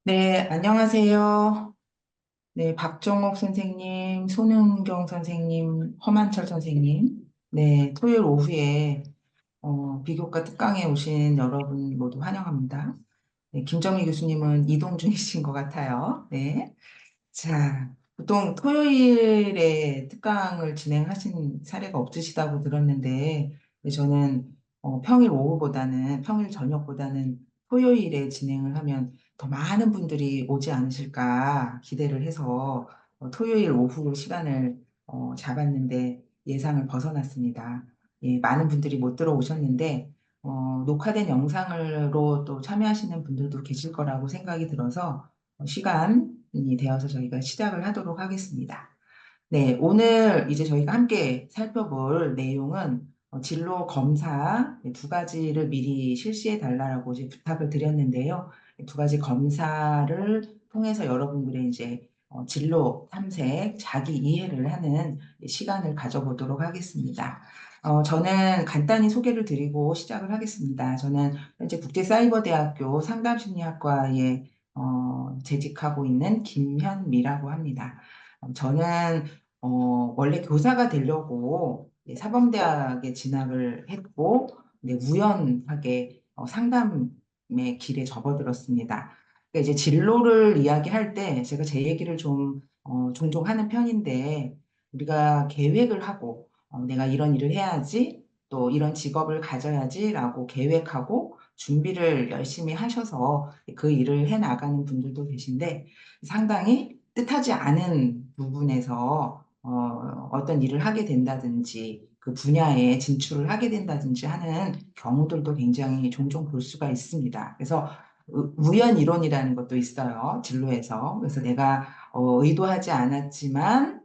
네, 안녕하세요. 네, 박정옥 선생님, 손은경 선생님, 허만철 선생님. 네, 토요일 오후에 비교과 특강에 오신 여러분 모두 환영합니다. 네, 김정미 교수님은 이동 중이신 것 같아요. 네. 자, 보통 토요일에 특강을 진행하신 사례가 없으시다고 들었는데, 네, 저는 평일 오후보다는, 평일 저녁보다는 토요일에 진행을 하면 더 많은 분들이 오지 않으실까 기대를 해서 토요일 오후 시간을 잡았는데 예상을 벗어났습니다. 예, 많은 분들이 못 들어오셨는데, 녹화된 영상으로 또 참여하시는 분들도 계실 거라고 생각이 들어서 시간이 되어서 저희가 시작을 하도록 하겠습니다. 네, 오늘 이제 저희가 함께 살펴볼 내용은 진로 검사 두 가지를 미리 실시해 달라고 이제 부탁을 드렸는데요. 두 가지 검사를 통해서 여러분들의 이제 진로 탐색, 자기 이해를 하는 시간을 가져보도록 하겠습니다. 저는 간단히 소개를 드리고 시작을 하겠습니다. 저는 현재 국제사이버대학교 상담심리학과에 재직하고 있는 김현미라고 합니다. 저는 원래 교사가 되려고 사범대학에 진학을 했고, 우연하게 상담의 길에 접어들었습니다. 그러니까 이제 진로를 이야기할 때 제가 제 얘기를 좀 종종 하는 편인데, 우리가 계획을 하고, 내가 이런 일을 해야지, 또 이런 직업을 가져야지라고 계획하고 준비를 열심히 하셔서 그 일을 해 나가는 분들도 계신데, 상당히 뜻하지 않은 부분에서 어떤 일을 하게 된다든지 그 분야에 진출을 하게 된다든지 하는 경우들도 굉장히 종종 볼 수가 있습니다. 그래서 우연 이론이라는 것도 있어요. 진로에서. 그래서 내가 의도하지 않았지만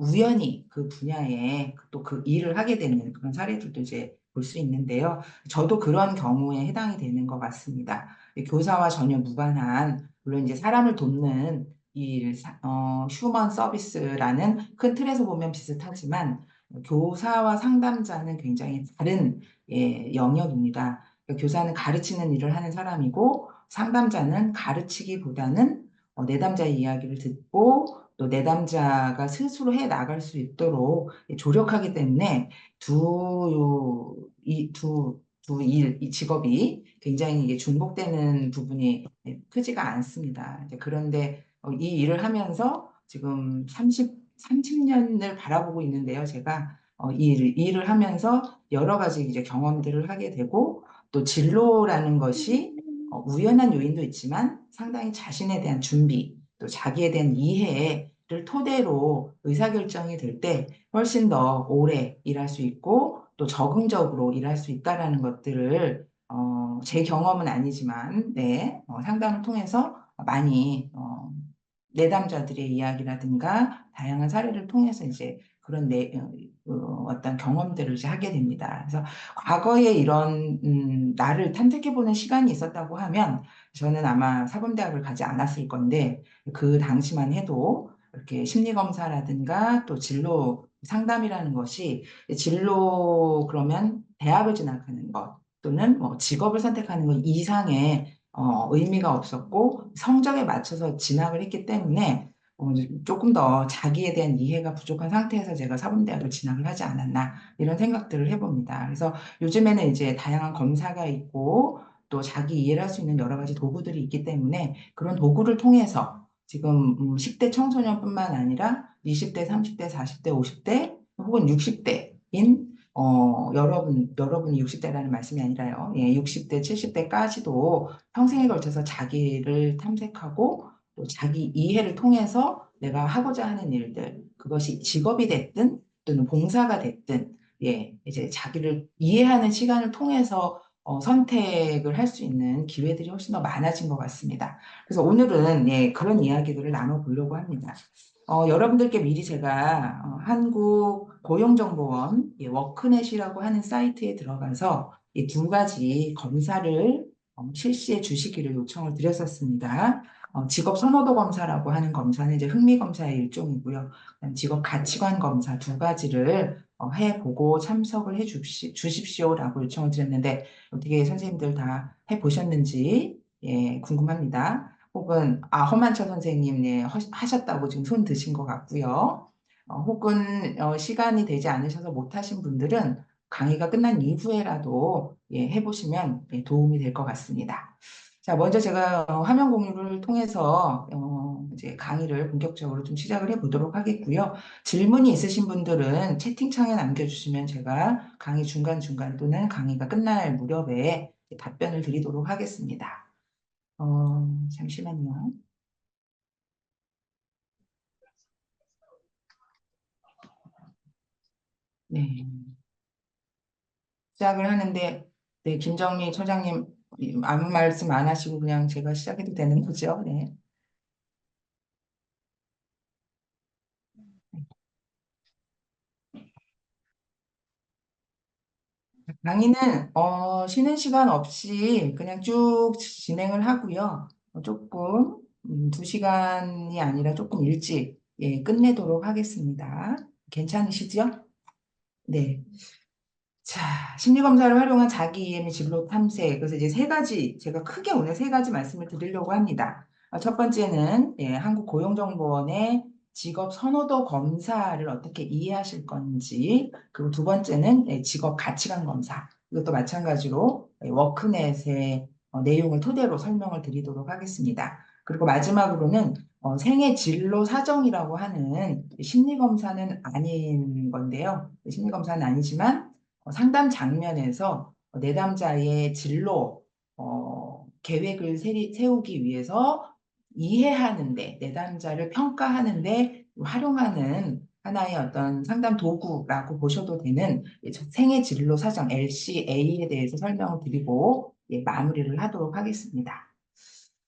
우연히 그 분야에 또 그 일을 하게 되는 그런 사례들도 이제 볼 수 있는데요. 저도 그런 경우에 해당이 되는 것 같습니다. 교사와 전혀 무관한 물론 이제 사람을 돕는 일, 휴먼 서비스라는 큰 틀에서 보면 비슷하지만 교사와 상담자는 굉장히 다른 영역입니다. 그러니까 교사는 가르치는 일을 하는 사람이고 상담자는 가르치기보다는 내담자의 이야기를 듣고 또 내담자가 스스로 해 나갈 수 있도록 조력하기 때문에 이 직업이 굉장히 이게 중복되는 부분이 크지가 않습니다. 이제 그런데 이 일을 하면서 지금 30년을 바라보고 있는데요. 제가 이 일을 하면서 여러 가지 이제 경험들을 하게 되고 또 진로라는 것이 우연한 요인도 있지만 상당히 자신에 대한 준비 또 자기에 대한 이해를 토대로 의사결정이 될 때 훨씬 더 오래 일할 수 있고 또 적응적으로 일할 수 있다라는 것들을 제 경험은 아니지만 상담을 통해서 많이 내담자들의 이야기라든가 다양한 사례를 통해서 이제 그런 어떤 경험들을 이제 하게 됩니다. 그래서 과거에 이런 나를 탐색해보는 시간이 있었다고 하면 저는 아마 사범대학을 가지 않았을 건데 그 당시만 해도 이렇게 심리검사라든가 또 진로 상담이라는 것이 진로 그러면 대학을 진학하는 것 또는 뭐 직업을 선택하는 것 이상의 의미가 없었고 성적에 맞춰서 진학을 했기 때문에 조금 더 자기에 대한 이해가 부족한 상태에서 제가 사범대학을 진학을 하지 않았나 이런 생각들을 해봅니다. 그래서 요즘에는 이제 다양한 검사가 있고 또 자기 이해를 할 수 있는 여러 가지 도구들이 있기 때문에 그런 도구를 통해서 지금 10대 청소년뿐만 아니라 20대, 30대, 40대, 50대 혹은 60대인 여러분이 60대라는 말씀이 아니라요. 예, 60대, 70대까지도 평생에 걸쳐서 자기를 탐색하고 또 자기 이해를 통해서 내가 하고자 하는 일들, 그것이 직업이 됐든 또는 봉사가 됐든, 이제 자기를 이해하는 시간을 통해서 선택을 할 수 있는 기회들이 훨씬 더 많아진 것 같습니다. 그래서 오늘은 그런 이야기들을 나눠보려고 합니다. 여러분들께 미리 제가 한국고용정보원 워크넷이라고 하는 사이트에 들어가서 이 두 가지 검사를 실시해 주시기를 요청을 드렸었습니다. 직업 선호도 검사라고 하는 검사는 이제 흥미 검사의 일종이고요. 그다음 직업 가치관 검사 두 가지를 해보고 참석을 주십시오라고 요청을 드렸는데 어떻게 선생님들 다 해보셨는지 궁금합니다. 혹은 허만철 선생님 하셨다고 지금 손 드신 것 같고요. 혹은 시간이 되지 않으셔서 못하신 분들은 강의가 끝난 이후에라도 해보시면 도움이 될 것 같습니다. 자, 먼저 제가 화면 공유를 통해서 이제 강의를 본격적으로 좀 시작을 해보도록 하겠고요. 질문이 있으신 분들은 채팅창에 남겨주시면 제가 강의 중간중간 또는 강의가 끝날 무렵에 답변을 드리도록 하겠습니다. 잠시만요. 네. 시작을 하는데, 네, 김정미 처장님 아무 말씀 안 하시고 그냥 제가 시작해도 되는 거죠? 네. 강의는 쉬는 시간 없이 그냥 쭉 진행을 하고요. 조금 2시간이 아니라 조금 일찍 끝내도록 하겠습니다. 괜찮으시죠? 네. 자, 심리검사를 활용한 자기 이해의 진로 탐색. 그래서 이제 세 가지, 제가 크게 오늘 세 가지 말씀을 드리려고 합니다. 첫 번째는 한국고용정보원의 직업 선호도 검사를 어떻게 이해하실 건지, 그리고 두 번째는 직업 가치관 검사. 이것도 마찬가지로 워크넷의 내용을 토대로 설명을 드리도록 하겠습니다. 그리고 마지막으로는 생애 진로 사정이라고 하는 심리검사는 아닌 건데요. 심리검사는 아니지만 상담 장면에서 내담자의 진로 계획을 세우기 위해서 이해하는데 내담자를 평가하는데 활용하는 하나의 어떤 상담 도구라고 보셔도 되는 생애 진로 사정 LCA에 대해서 설명을 드리고 마무리를 하도록 하겠습니다.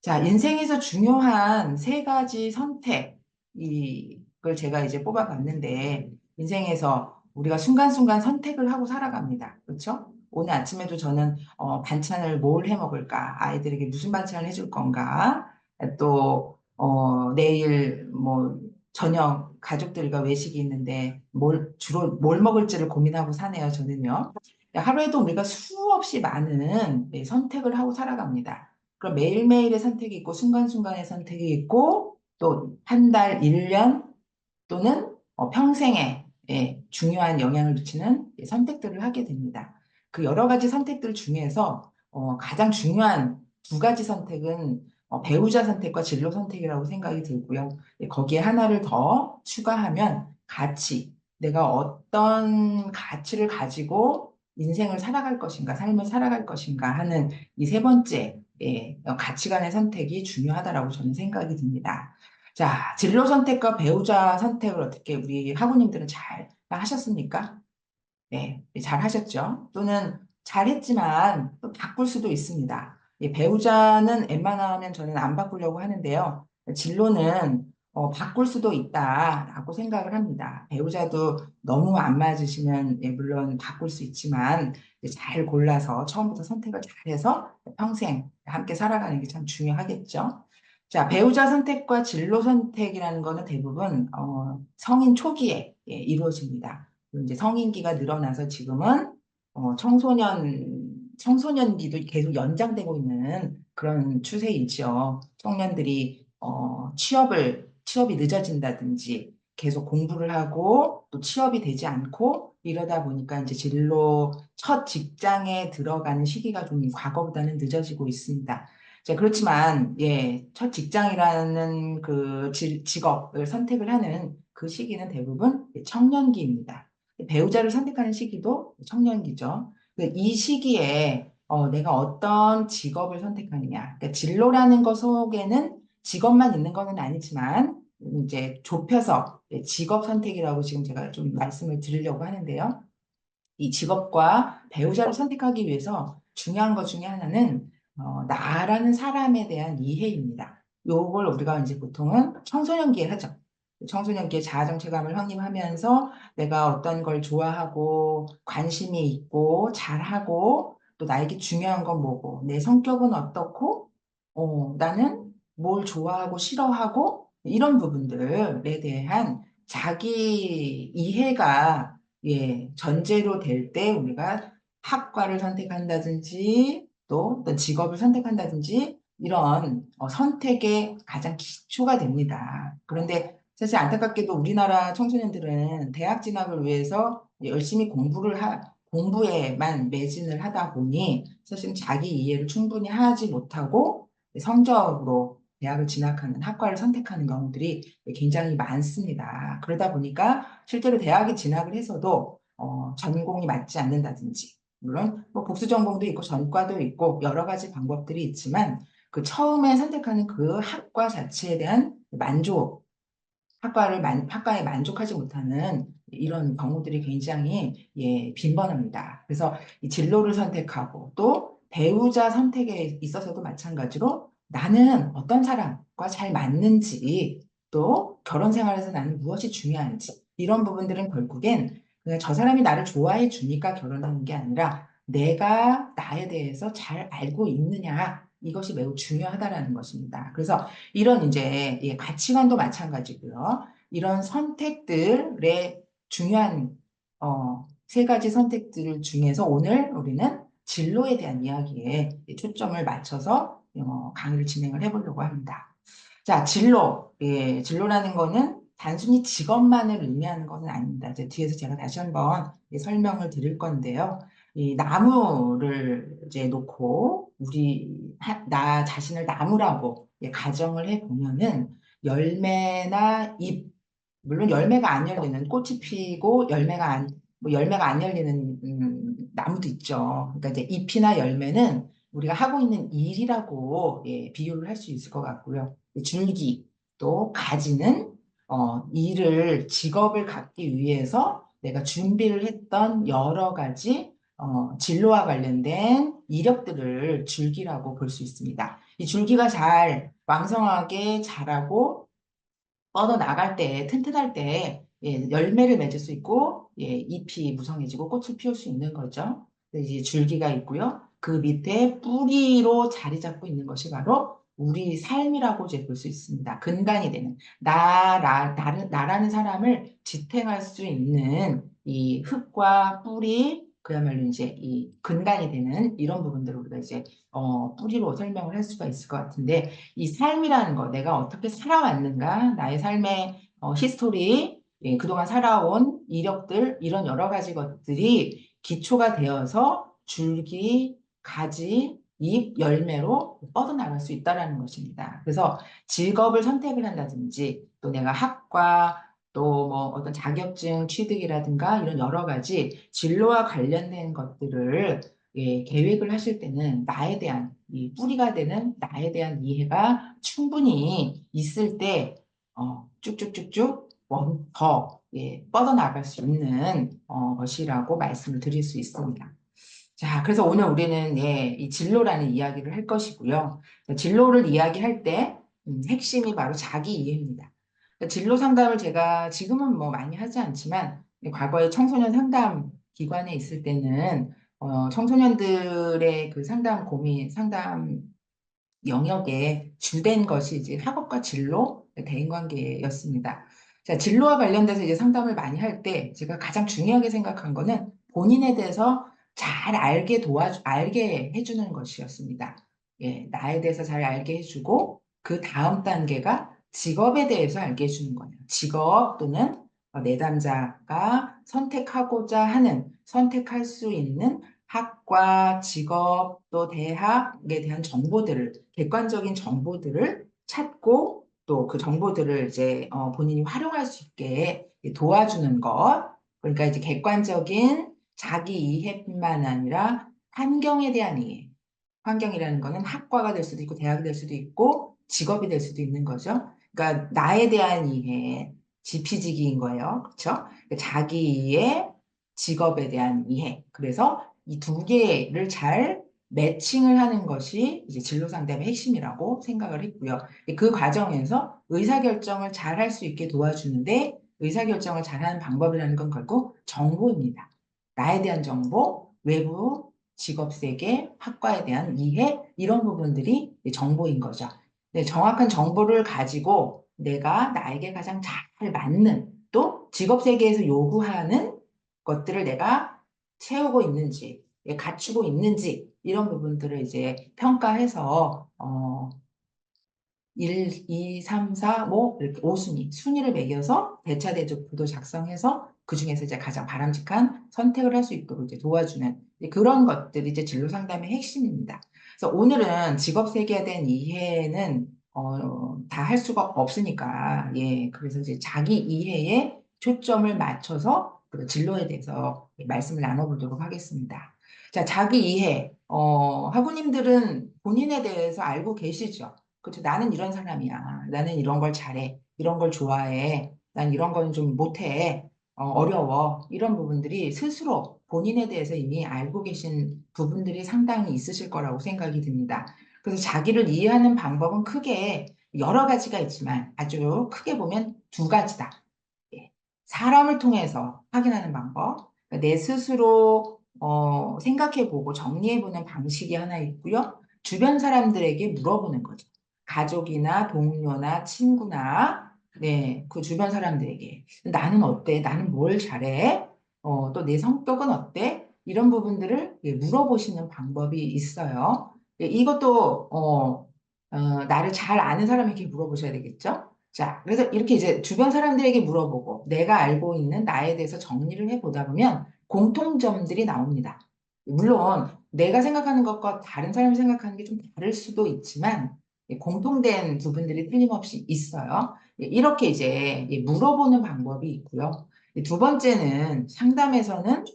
자, 인생에서 중요한 세 가지 선택, 이걸 제가 이제 뽑아봤는데, 인생에서 우리가 순간순간 선택을 하고 살아갑니다. 그렇죠? 오늘 아침에도 저는 반찬을 뭘 해 먹을까? 아이들에게 무슨 반찬을 해줄 건가? 또, 내일 뭐, 저녁 가족들과 외식이 있는데, 주로 뭘 먹을지를 고민하고 사네요, 저는요. 하루에도 우리가 수없이 많은 선택을 하고 살아갑니다. 그럼 매일매일의 선택이 있고 순간순간의 선택이 있고 또 한 달, 1년 또는 평생에 중요한 영향을 미치는 선택들을 하게 됩니다. 그 여러 가지 선택들 중에서 가장 중요한 두 가지 선택은 배우자 선택과 진로 선택이라고 생각이 들고요. 거기에 하나를 더 추가하면 가치, 내가 어떤 가치를 가지고 인생을 살아갈 것인가, 삶을 살아갈 것인가 하는 이 세 번째 가치관의 선택이 중요하다라고 저는 생각이 듭니다. 자, 진로 선택과 배우자 선택을 어떻게 우리 학우님들은 잘 하셨습니까? 네, 잘 하셨죠? 또는 잘했지만 또 바꿀 수도 있습니다. 배우자는 웬만하면 저는 안 바꾸려고 하는데요. 진로는 바꿀 수도 있다라고 생각을 합니다. 배우자도 너무 안 맞으시면 물론 바꿀 수 있지만 잘 골라서 처음부터 선택을 잘해서 평생 함께 살아가는 게 참 중요하겠죠. 자, 배우자 선택과 진로 선택이라는 거는 대부분 성인 초기에 이루어집니다. 이제 성인기가 늘어나서 지금은 청소년기도 계속 연장되고 있는 그런 추세이죠. 청년들이 취업이 늦어진다든지 계속 공부를 하고 또 취업이 되지 않고 이러다 보니까 이제 진로 첫 직장에 들어가는 시기가 좀 과거보다는 늦어지고 있습니다. 자, 그렇지만 첫 직장이라는 그 직업을 선택을 하는 그 시기는 대부분 청년기입니다. 배우자를 선택하는 시기도 청년기죠. 이 시기에 내가 어떤 직업을 선택하느냐. 그러니까 진로라는 것 속에는 직업만 있는 것은 아니지만 이제 좁혀서 직업 선택이라고 지금 제가 좀 말씀을 드리려고 하는데요. 이 직업과 배우자를 선택하기 위해서 중요한 것 중에 하나는 나라는 사람에 대한 이해입니다. 요걸 우리가 이제 보통은 청소년기에 하죠. 청소년기에 자아정체감을 확립하면서 내가 어떤 걸 좋아하고 관심이 있고 잘하고 또 나에게 중요한 건 뭐고 내 성격은 어떻고 나는 뭘 좋아하고 싫어하고 이런 부분들에 대한 자기 이해가 전제로 될 때 우리가 학과를 선택한다든지 또 어떤 직업을 선택한다든지 이런 선택의 가장 기초가 됩니다. 그런데 사실 안타깝게도 우리나라 청소년들은 대학 진학을 위해서 열심히 공부에만 매진을 하다 보니 사실 자기 이해를 충분히 하지 못하고 성적으로 대학을 진학하는 학과를 선택하는 경우들이 굉장히 많습니다. 그러다 보니까 실제로 대학에 진학을 해서도 전공이 맞지 않는다든지, 물론 뭐 복수 전공도 있고 전과도 있고 여러 가지 방법들이 있지만 그 처음에 선택하는 그 학과 자체에 대한 학과에 만족하지 못하는 이런 경우들이 굉장히 빈번합니다. 그래서 이 진로를 선택하고 또 배우자 선택에 있어서도 마찬가지로 나는 어떤 사람과 잘 맞는지 또 결혼 생활에서 나는 무엇이 중요한지 이런 부분들은 결국엔 그냥 저 사람이 나를 좋아해 주니까 결혼하는 게 아니라 내가 나에 대해서 잘 알고 있느냐 이것이 매우 중요하다라는 것입니다. 그래서 이런 이제 가치관도 마찬가지고요. 이런 선택들의 중요한 세 가지 선택들 중에서 오늘 우리는 진로에 대한 이야기에 초점을 맞춰서 강의를 진행을 해보려고 합니다. 자, 진로. 진로라는 거는 단순히 직업만을 의미하는 것은 아닙니다. 이제 뒤에서 제가 다시 한번 설명을 드릴 건데요. 이 나무를 이제 놓고 나 자신을 나무라고 가정을 해 보면은 열매나 잎, 물론 열매가 안 열리는 꽃이 피고 열매가 안 열리는 나무도 있죠. 그러니까 이제 잎이나 열매는 우리가 하고 있는 일이라고 비유를 할 수 있을 것 같고요. 줄기 또 가지는 직업을 갖기 위해서 내가 준비를 했던 여러 가지 진로와 관련된 이력들을 줄기라고 볼 수 있습니다. 이 줄기가 잘 왕성하게 자라고 뻗어 나갈 때, 튼튼할 때 열매를 맺을 수 있고 잎이 무성해지고 꽃을 피울 수 있는 거죠. 이제 줄기가 있고요. 그 밑에 뿌리로 자리 잡고 있는 것이 바로 우리 삶이라고 이제 볼 수 있습니다. 근간이 되는 나라는 사람을 지탱할 수 있는 이 흙과 뿌리, 그야말로 이제 이 근간이 되는 이런 부분들을 우리가 이제 뿌리로 설명을 할 수가 있을 것 같은데 이 삶이라는 거, 내가 어떻게 살아왔는가, 나의 삶의 히스토리, 그동안 살아온 이력들, 이런 여러 가지 것들이 기초가 되어서 줄기, 가지, 잎, 열매로 뻗어나갈 수 있다는 것입니다. 그래서 직업을 선택을 한다든지, 또 내가 학과, 또 뭐 어떤 자격증 취득이라든가 이런 여러 가지 진로와 관련된 것들을 계획을 하실 때는 나에 대한 이 뿌리가 되는 나에 대한 이해가 충분히 있을 때 쭉쭉쭉쭉 더 뻗어나갈 수 있는 것이라고 말씀을 드릴 수 있습니다. 자, 그래서 오늘 우리는 이 진로라는 이야기를 할 것이고요. 진로를 이야기할 때 핵심이 바로 자기 이해입니다. 진로 상담을 제가 지금은 뭐 많이 하지 않지만 과거에 청소년 상담 기관에 있을 때는 청소년들의 그 상담 영역에 주된 것이 이제 학업과 진로, 대인관계였습니다. 자, 진로와 관련돼서 이제 상담을 많이 할 때 제가 가장 중요하게 생각한 거는 본인에 대해서 잘 알게 해주는 것이었습니다. 나에 대해서 잘 알게 해주고 그 다음 단계가 직업에 대해서 알게 해주는 거예요. 직업 또는 내담자가 선택할 수 있는 학과, 직업, 또 대학에 대한 객관적인 정보들을 찾고 또 그 정보들을 이제 본인이 활용할 수 있게 도와주는 것. 그러니까 이제 객관적인 자기 이해뿐만 아니라 환경에 대한 이해. 환경이라는 거는 학과가 될 수도 있고 대학이 될 수도 있고 직업이 될 수도 있는 거죠. 그러니까 나에 대한 이해, 지피지기인 거예요. 그렇죠? 자기 이해, 직업에 대한 이해. 그래서 이 두 개를 잘 매칭을 하는 것이 이제 진로 상담의 핵심이라고 생각을 했고요. 그 과정에서 의사결정을 잘 할 수 있게 도와주는데 의사결정을 잘하는 방법이라는 건 결국 정보입니다. 나에 대한 정보, 외부 직업 세계, 학과에 대한 이해, 이런 부분들이 정보인 거죠. 네, 정확한 정보를 가지고 내가 나에게 가장 잘 맞는 또 직업 세계에서 요구하는 것들을 내가 채우고 있는지, 갖추고 있는지, 이런 부분들을 이제 평가해서 1, 2, 3, 4, 5 이렇게 5순위를 매겨서 대차 대조표도 작성해서 그중에서 이제 가장 바람직한 선택을 할 수 있도록 이제 도와주는 그런 것들이 이제 진로 상담의 핵심입니다. 그래서 오늘은 직업 세계에 대한 이해는 다 할 수가 없으니까 그래서 이제 자기 이해에 초점을 맞춰서 그 진로에 대해서 말씀을 나눠보도록 하겠습니다. 자, 자기 이해. 학우님들은 본인에 대해서 알고 계시죠? 그렇죠. 나는 이런 사람이야. 나는 이런 걸 잘해. 이런 걸 좋아해. 난 이런 거는 좀 못해. 어려워. 이런 부분들이 스스로 본인에 대해서 이미 알고 계신 부분들이 상당히 있으실 거라고 생각이 듭니다. 그래서 자기를 이해하는 방법은 크게 여러 가지가 있지만 아주 크게 보면 두 가지다. 예. 사람을 통해서 확인하는 방법. 그러니까 내 스스로 생각해보고 정리해보는 방식이 하나 있고요. 주변 사람들에게 물어보는 거죠. 가족이나 동료나 친구나 그 주변 사람들에게 나는 어때? 나는 뭘 잘해? 또 내 성격은 어때? 이런 부분들을 물어보시는 방법이 있어요. 이것도 나를 잘 아는 사람에게 물어보셔야 되겠죠? 자, 그래서 이렇게 이제 주변 사람들에게 물어보고 내가 알고 있는 나에 대해서 정리를 해보다 보면 공통점들이 나옵니다. 물론 내가 생각하는 것과 다른 사람이 생각하는 게 좀 다를 수도 있지만 공통된 부분들이 틀림없이 있어요. 이렇게 이제 물어보는 방법이 있고요. 두 번째는 상담에서는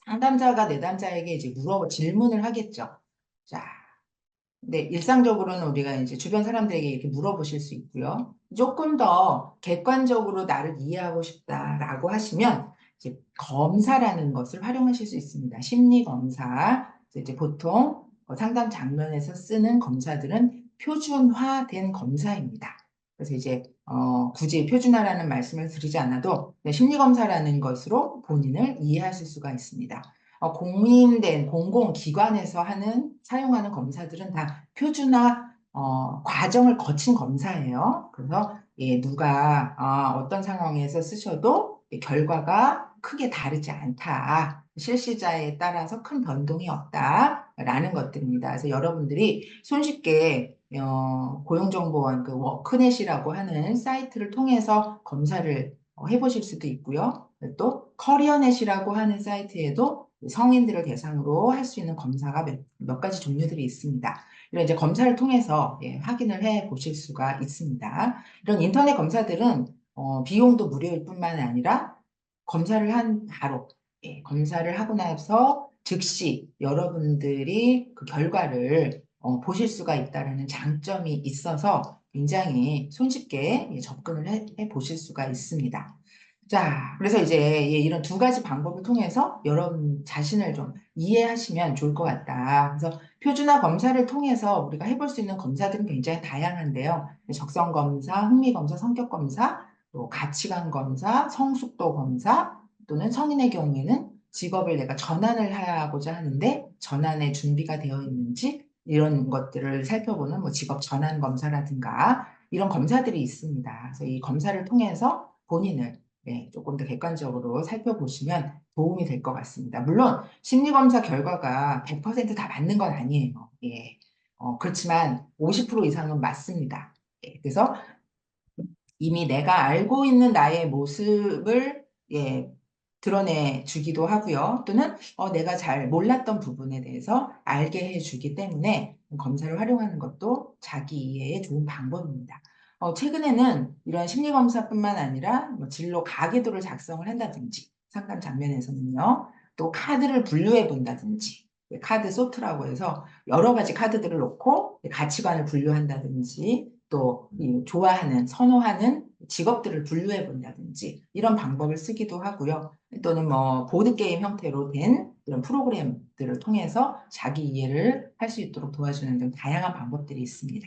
상담자가 내담자에게 이제 질문을 하겠죠. 자, 네, 일상적으로는 우리가 이제 주변 사람들에게 이렇게 물어보실 수 있고요. 조금 더 객관적으로 나를 이해하고 싶다라고 하시면 이제 검사라는 것을 활용하실 수 있습니다. 심리 검사. 이제 보통 상담 장면에서 쓰는 검사들은 표준화된 검사입니다. 그래서 이제 굳이 표준화라는 말씀을 드리지 않아도 심리 검사라는 것으로 본인을 이해하실 수가 있습니다. 공인된 공공기관에서 사용하는 검사들은 다 표준화 과정을 거친 검사예요. 그래서 누가 어떤 상황에서 쓰셔도 결과가 크게 다르지 않다. 실시자에 따라서 큰 변동이 없다라는 것들입니다. 그래서 여러분들이 손쉽게 고용정보원 그 워크넷이라고 하는 사이트를 통해서 검사를 해보실 수도 있고요. 또 커리어넷이라고 하는 사이트에도 성인들을 대상으로 할 수 있는 검사가 몇 가지 종류들이 있습니다. 이런 이제 검사를 통해서 확인을 해 보실 수가 있습니다. 이런 인터넷 검사들은 비용도 무료일 뿐만 아니라 검사를 한 바로 검사를 하고 나서 즉시 여러분들이 그 결과를 보실 수가 있다는 장점이 있어서 굉장히 손쉽게 접근을 해 보실 수가 있습니다. 자, 그래서 이제 이런 두 가지 방법을 통해서 여러분 자신을 좀 이해하시면 좋을 것 같다. 그래서 표준화 검사를 통해서 우리가 해볼 수 있는 검사들은 굉장히 다양한데요. 적성 검사, 흥미 검사, 성격 검사, 또 가치관 검사, 성숙도 검사, 또는 성인의 경우에는 직업을 내가 전환을 하고자 하는데 전환의 준비가 되어 있는지 이런 것들을 살펴보는 뭐 직업 전환 검사라든가 이런 검사들이 있습니다. 그래서 이 검사를 통해서 본인을 조금 더 객관적으로 살펴보시면 도움이 될 것 같습니다. 물론 심리검사 결과가 100%다 맞는 건 아니에요. 그렇지만 50% 이상은 맞습니다. 그래서 이미 내가 알고 있는 나의 모습을 드러내 주기도 하고요. 또는 내가 잘 몰랐던 부분에 대해서 알게 해주기 때문에 검사를 활용하는 것도 자기 이해에 좋은 방법입니다. 최근에는 이런 심리검사뿐만 아니라 뭐 진로 가계도를 작성을 한다든지 상담 장면에서는요. 또 카드를 분류해 본다든지 카드 소트라고 해서 여러 가지 카드들을 놓고 가치관을 분류한다든지 또 좋아하는, 선호하는 직업들을 분류해 본다든지 이런 방법을 쓰기도 하고요. 또는 뭐 보드게임 형태로 된 이런 프로그램들을 통해서 자기 이해를 할 수 있도록 도와주는 등 다양한 방법들이 있습니다.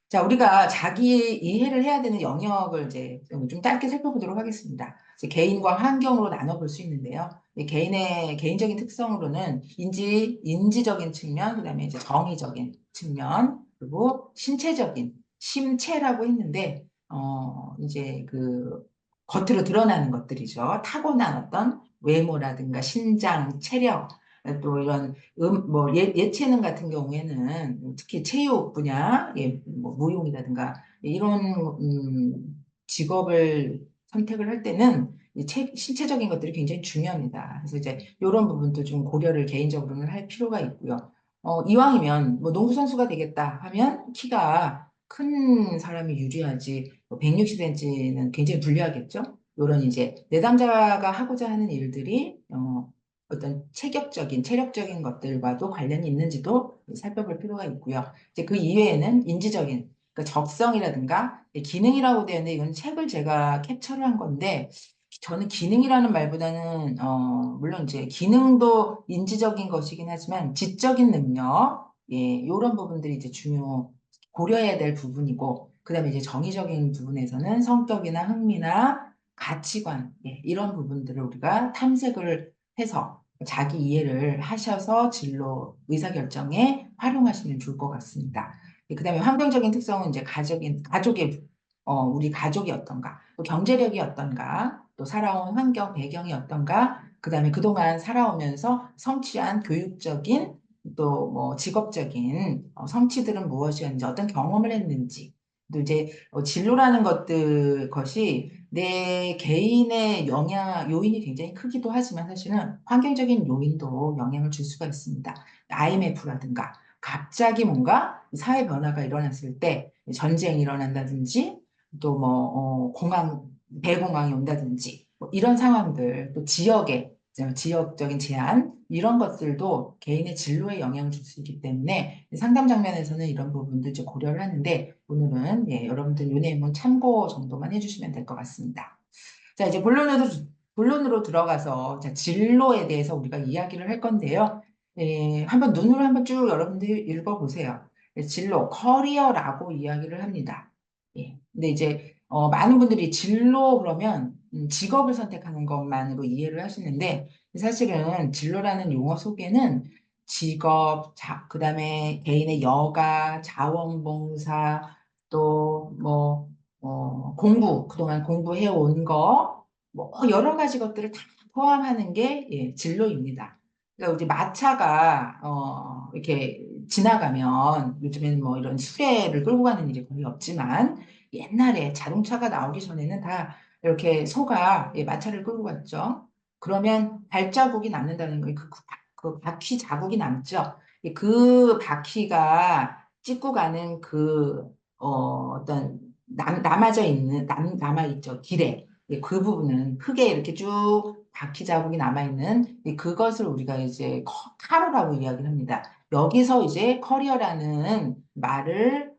자, 우리가 자기 이해를 해야 되는 영역을 이제 좀 짧게 살펴보도록 하겠습니다. 이제 개인과 환경으로 나눠볼 수 있는데요. 개인의 개인적인 특성으로는 인지적인 측면, 그다음에 이제 정의적인 측면, 그리고 신체적인 심체라고 했는데, 이제 그 겉으로 드러나는 것들이죠. 타고난 어떤 외모라든가 신장, 체력, 또 이런 뭐 예체능 같은 경우에는 특히 체육 분야, 뭐 무용이라든가 이런 직업을 선택을 할 때는 이 신체적인 것들이 굉장히 중요합니다. 그래서 이제 이런 부분도 좀 고려를 개인적으로는 할 필요가 있고요. 이왕이면 뭐 농구 선수가 되겠다 하면 키가 큰 사람이 유리하지, 160cm는 굉장히 불리하겠죠? 이런 이제 내담자가 하고자 하는 일들이 어떤 체력적인 것들과도 관련이 있는지도 살펴볼 필요가 있고요. 이제 그 이외에는 인지적인, 그러니까 적성이라든가 기능이라고 되어 있는데 이건 책을 제가 캡처를 한 건데 저는 기능이라는 말보다는 물론 이제 기능도 인지적인 것이긴 하지만 지적인 능력, 이런 부분들이 이제 고려해야 될 부분이고 그다음에 이제 정의적인 부분에서는 성격이나 흥미나 가치관, 이런 부분들을 우리가 탐색을 해서 자기 이해를 하셔서 진로 의사결정에 활용하시면 좋을 것 같습니다. 그다음에 환경적인 특성은 이제 우리 가족이 어떤가, 또 경제력이 어떤가, 또 살아온 환경 배경이 어떤가, 그다음에 그동안 살아오면서 성취한 교육적인 또 뭐 직업적인 성취들은 무엇이었는지, 어떤 경험을 했는지, 또 이제 진로라는 것이 내 개인의 요인이 굉장히 크기도 하지만 사실은 환경적인 요인도 영향을 줄 수가 있습니다. IMF라든가 갑자기 뭔가 사회 변화가 일어났을 때 전쟁이 일어난다든지 또 뭐 대공황이 온다든지 뭐 이런 상황들, 또 지역적인 제한 이런 것들도 개인의 진로에 영향을 줄 수 있기 때문에 상담 장면에서는 이런 부분들 좀 고려를 하는데 오늘은 여러분들 요 내용은 참고 정도만 해주시면 될 것 같습니다. 자, 이제 본론으로 들어가서 자, 진로에 대해서 우리가 이야기를 할 건데요. 한번 눈으로 한번 쭉 여러분들이 읽어보세요. 진로, 커리어라고 이야기를 합니다. 근데 이제 많은 분들이 진로 그러면 직업을 선택하는 것만으로 이해를 하시는데 사실은 진로라는 용어 속에는 직업, 그다음에 개인의 여가, 자원봉사, 또 뭐 그동안 공부해 온 거, 뭐 여러 가지 것들을 다 포함하는 게 진로입니다. 그러니까 우리 마차가 이렇게 지나가면 요즘에는 뭐 이런 수레를 끌고 가는 일이 거의 없지만 옛날에 자동차가 나오기 전에는 다 이렇게 소가 마차를 끌고 갔죠. 그러면 발자국이 남는다는 거예요. 그 바퀴 자국이 남죠. 그 바퀴가 찍고 가는 어떤 남아있죠. 길에. 그 부분은 흙에 이렇게 쭉 바퀴 자국이 남아있는 그것을 우리가 이제 카로라고 이야기를 합니다. 여기서 이제 커리어라는 말을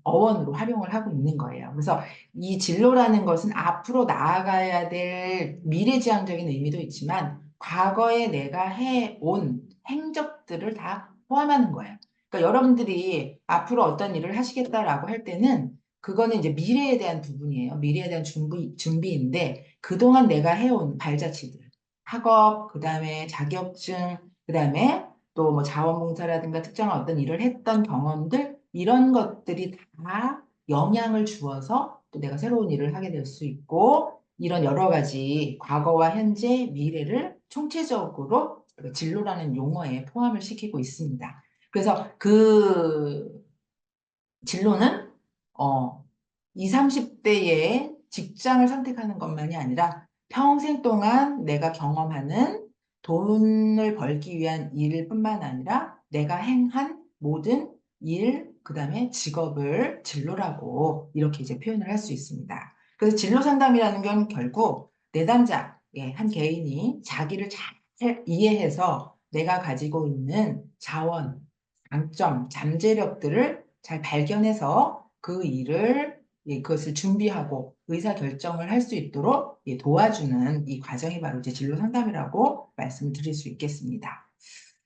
어원으로 활용을 하고 있는 거예요. 그래서 이 진로라는 것은 앞으로 나아가야 될 미래지향적인 의미도 있지만 과거에 내가 해온 행적들을 다 포함하는 거예요. 그러니까 여러분들이 앞으로 어떤 일을 하시겠다라고 할 때는 그거는 이제 미래에 대한 부분이에요. 미래에 대한 준비인데 그동안 내가 해온 발자취들, 학업, 그다음에 자격증, 그다음에 또 뭐 자원봉사라든가 특정한 어떤 일을 했던 경험들 이런 것들이 다 영향을 주어서 또 내가 새로운 일을 하게 될 수 있고 이런 여러 가지 과거와 현재, 미래를 총체적으로 그 진로라는 용어에 포함을 시키고 있습니다. 그래서 그 진로는 20, 30대의 직장을 선택하는 것만이 아니라 평생 동안 내가 경험하는 돈을 벌기 위한 일뿐만 아니라 내가 행한 모든 일, 그다음에 직업을 진로라고 이렇게 이제 표현을 할 수 있습니다. 그래서 진로 상담이라는 건 결국 내담자, 한 개인이 자기를 잘 이해해서 내가 가지고 있는 자원, 장점, 잠재력들을 잘 발견해서 그 일을 그것을 준비하고 의사결정을 할 수 있도록 도와주는 이 과정이 바로 이제 진로 상담이라고 말씀을 드릴 수 있겠습니다.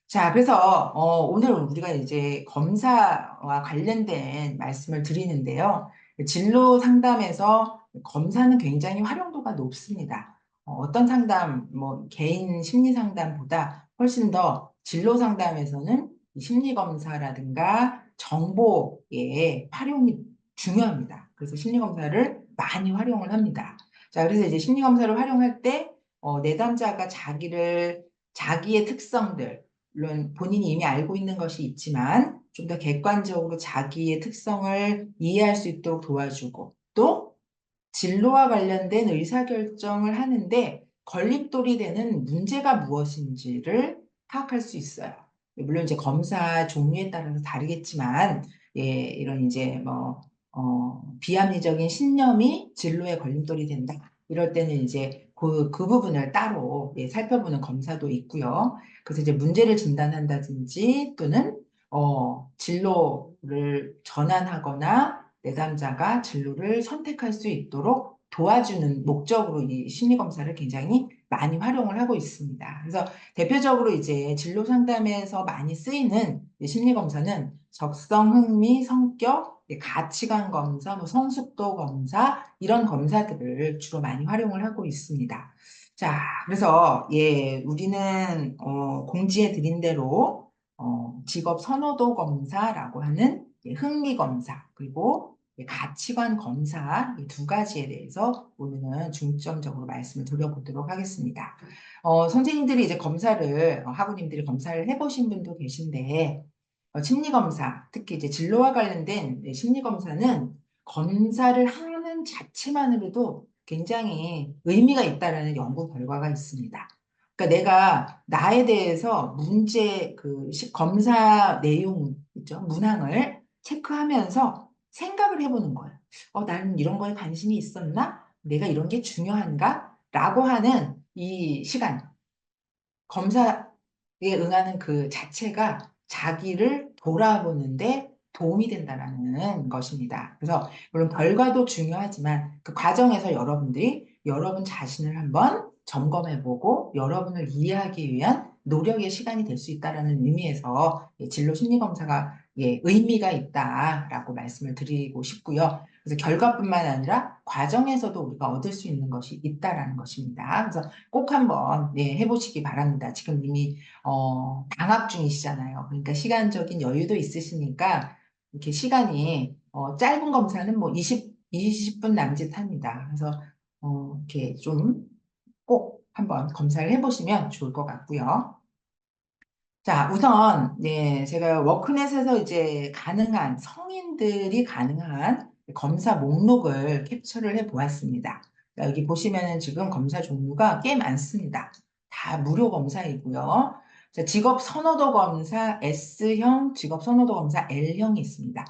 자, 그래서 오늘 우리가 이제 검사와 관련된 말씀을 드리는데요. 진로 상담에서 검사는 굉장히 활용도가 높습니다. 어떤 상담, 뭐 개인 심리 상담보다 훨씬 더 진로 상담에서는 이 심리 검사라든가 정보의 활용이 중요합니다. 그래서 심리 검사를 많이 활용을 합니다. 자, 그래서 이제 심리 검사를 활용할 때 내담자가 자기를 자기의 특성들, 물론 본인이 이미 알고 있는 것이 있지만 좀 더 객관적으로 자기의 특성을 이해할 수 있도록 도와주고, 또 진로와 관련된 의사결정을 하는데 걸림돌이 되는 문제가 무엇인지를 파악할 수 있어요. 물론 이제 검사 종류에 따라서 다르겠지만, 예, 이런 이제 뭐, 비합리적인 신념이 진로에 걸림돌이 된다. 이럴 때는 이제 그 부분을 따로 예, 살펴보는 검사도 있고요. 그래서 이제 문제를 진단한다든지 또는 진로를 전환하거나 내담자가 진로를 선택할 수 있도록 도와주는 목적으로 이 심리검사를 굉장히 많이 활용을 하고 있습니다. 그래서 대표적으로 이제 진로 상담에서 많이 쓰이는 심리검사는 적성, 흥미, 성격, 가치관 검사, 뭐 성숙도 검사 이런 검사들을 주로 많이 활용을 하고 있습니다. 자, 그래서 예, 우리는 공지해 드린 대로 직업 선호도 검사라고 하는 흥미 검사 그리고 가치관 검사 이 두 가지에 대해서 오늘은 중점적으로 말씀을 드려보도록 하겠습니다. 선생님들이 이제 검사를 학우님들이 검사를 해보신 분도 계신데 심리 검사 특히 이제 진로와 관련된 심리 검사는 검사를 하는 자체만으로도 굉장히 의미가 있다라는 연구 결과가 있습니다. 그러니까 내가 나에 대해서 문제 검사 내용 있죠 문항을 체크하면서 생각을 해보는 거예요. 나는 이런 거에 관심이 있었나? 내가 이런 게 중요한가? 라고 하는 이 시간, 검사에 응하는 그 자체가 자기를 돌아보는데 도움이 된다는 것입니다. 그래서 물론 결과도 중요하지만 그 과정에서 여러분들이 여러분 자신을 한번 점검해보고 여러분을 이해하기 위한 노력의 시간이 될 수 있다는 의미에서 진로 심리 검사가 의미가 있다라고 말씀을 드리고 싶고요. 그래서 결과뿐만 아니라 과정에서도 우리가 얻을 수 있는 것이 있다라는 것입니다. 그래서 꼭 한번 해보시기 바랍니다. 지금 이미 방학 중이시잖아요. 그러니까 시간적인 여유도 있으시니까 이렇게 시간이 짧은 검사는 뭐 20분 남짓합니다. 그래서 이렇게 좀 꼭 한번 검사를 해보시면 좋을 것 같고요. 자, 우선, 제가 워크넷에서 이제 성인들이 가능한 검사 목록을 캡처를 해 보았습니다. 자, 여기 보시면은 지금 검사 종류가 꽤 많습니다. 다 무료 검사이고요. 자, 직업 선호도 검사 S형, 직업 선호도 검사 L형이 있습니다.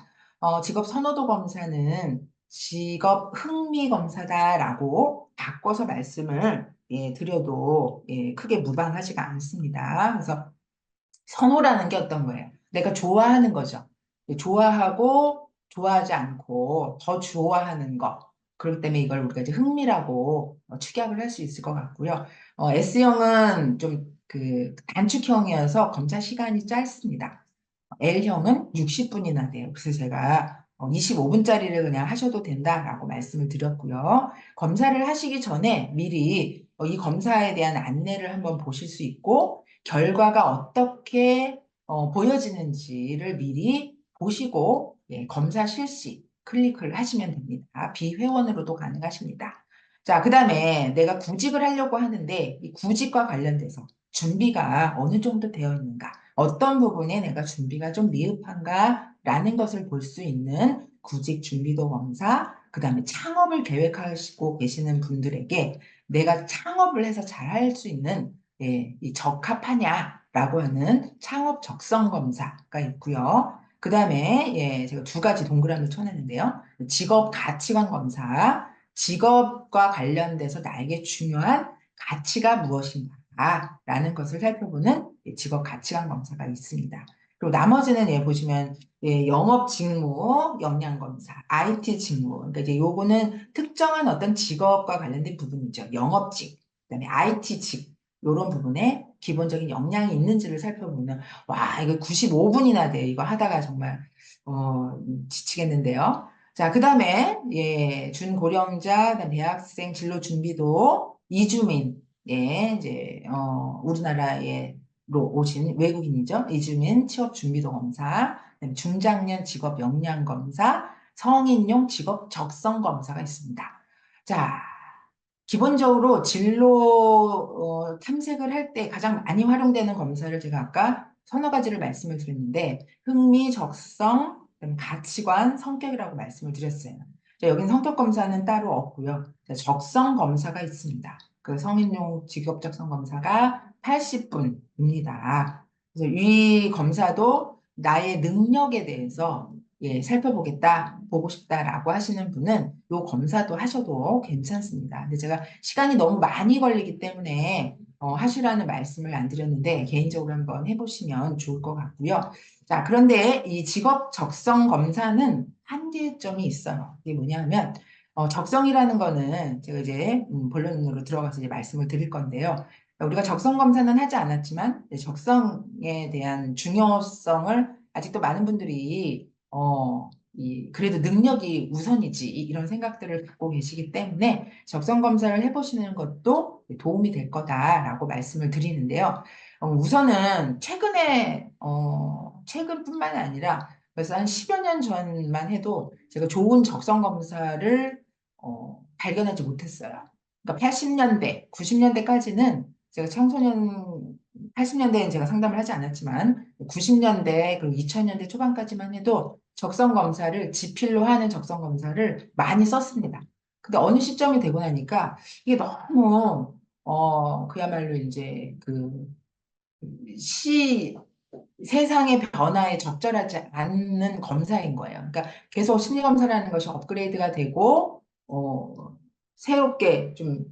직업 선호도 검사는 직업 흥미 검사다라고 바꿔서 말씀을 드려도 크게 무방하지가 않습니다. 그래서 선호라는 게 어떤 거예요? 내가 좋아하는 거죠. 좋아하고 좋아하지 않고 더 좋아하는 거. 그렇기 때문에 이걸 우리가 이제 흥미라고 축약을 할 수 있을 것 같고요. S형은 좀 그 단축형이어서 검사 시간이 짧습니다. L형은 60분이나 돼요. 그래서 제가 25분짜리를 그냥 하셔도 된다라고 말씀을 드렸고요. 검사를 하시기 전에 미리 이 검사에 대한 안내를 한번 보실 수 있고 결과가 어떻게 보여지는지를 미리 보시고 검사 실시 클릭을 하시면 됩니다. 비회원으로도 가능하십니다. 자, 그 다음에 내가 구직을 하려고 하는데 이 구직과 관련돼서 준비가 어느 정도 되어 있는가? 어떤 부분에 내가 준비가 좀 미흡한가라는 것을 볼 수 있는 구직 준비도 검사, 그 다음에 창업을 계획하시고 계시는 분들에게 내가 창업을 해서 잘할 수 있는 이 적합하냐라고 하는 창업 적성 검사가 있고요. 그 다음에 제가 두 가지 동그라미를 쳐냈는데요. 직업 가치관 검사, 직업과 관련돼서 나에게 중요한 가치가 무엇인가 라는 것을 살펴보는 직업 가치관 검사가 있습니다. 그리고 나머지는 보시면 영업 직무 역량 검사, IT 직무. 그러니까 이제 요거는 특정한 어떤 직업과 관련된 부분이죠. 영업직, 그다음에 IT직 요런 부분에 기본적인 역량이 있는지를 살펴보면 와 이거 95분이나 돼. 이거 하다가 정말 지치겠는데요. 자, 그다음에 준고령자, 그다음 대학생 진로 준비도 이주민 이제 우리나라로 오신 외국인이죠. 이주민 취업 준비도 검사, 그다음에 중장년 직업 역량 검사, 성인용 직업 적성 검사가 있습니다. 자, 기본적으로 진로 탐색을 할 때 가장 많이 활용되는 검사를 제가 아까 서너 가지를 말씀을 드렸는데 흥미, 적성, 그다음에 가치관, 성격이라고 말씀을 드렸어요. 자, 여긴 성격 검사는 따로 없고요. 자, 적성 검사가 있습니다. 그 성인용 직업 적성 검사가 80분입니다. 그래서 이 검사도 나의 능력에 대해서 살펴보겠다, 보고 싶다라고 하시는 분은 이 검사도 하셔도 괜찮습니다. 근데 제가 시간이 너무 많이 걸리기 때문에 하시라는 말씀을 안 드렸는데 개인적으로 한번 해보시면 좋을 것 같고요. 자, 그런데 이 직업 적성 검사는 한계점이 있어요. 이게 뭐냐면 적성이라는 거는 제가 이제 본론으로 들어가서 이제 말씀을 드릴 건데요. 우리가 적성 검사는 하지 않았지만 적성에 대한 중요성을 아직도 많은 분들이 그래도 능력이 우선이지 이런 생각들을 갖고 계시기 때문에 적성 검사를 해보시는 것도 도움이 될 거다라고 말씀을 드리는데요. 우선은 최근뿐만 아니라 벌써 한 10여 년 전만 해도 제가 좋은 적성 검사를 발견하지 못했어요. 그러니까 80년대, 90년대까지는 제가 청소년 80년대엔 제가 상담을 하지 않았지만 90년대 그리고 2000년대 초반까지만 해도 적성 검사를 지필로 하는 적성 검사를 많이 썼습니다. 근데 어느 시점이 되고 나니까 이게 너무 그야말로 이제 시 세상의 변화에 적절하지 않는 검사인 거예요. 그러니까 계속 심리 검사라는 것이 업그레이드가 되고 새롭게 좀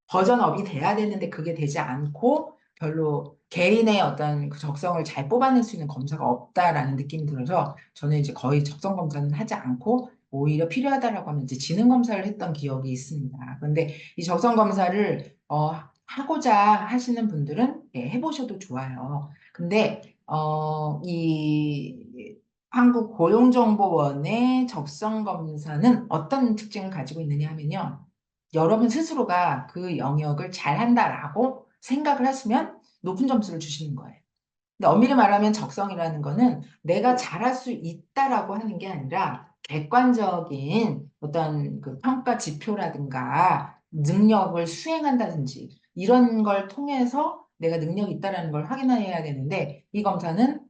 버전업이 돼야 되는데 그게 되지 않고 별로 개인의 어떤 그 적성을 잘 뽑아낼 수 있는 검사가 없다라는 느낌이 들어서 저는 이제 거의 적성 검사는 하지 않고 오히려 필요하다라고 하면 이제 지능 검사를 했던 기억이 있습니다. 그런데 이 적성 검사를 하고자 하시는 분들은 해보셔도 좋아요. 근데 이 한국고용정보원의 적성 검사는 어떤 특징을 가지고 있느냐 하면요. 여러분 스스로가 그 영역을 잘한다라고 생각을 하시면 높은 점수를 주시는 거예요. 근데 엄밀히 말하면 적성이라는 거는 내가 잘할 수 있다라고 하는 게 아니라 객관적인 어떤 그 평가 지표라든가 능력을 수행한다든지 이런 걸 통해서 내가 능력이 있다라는 걸 확인해야 되는데 이 검사는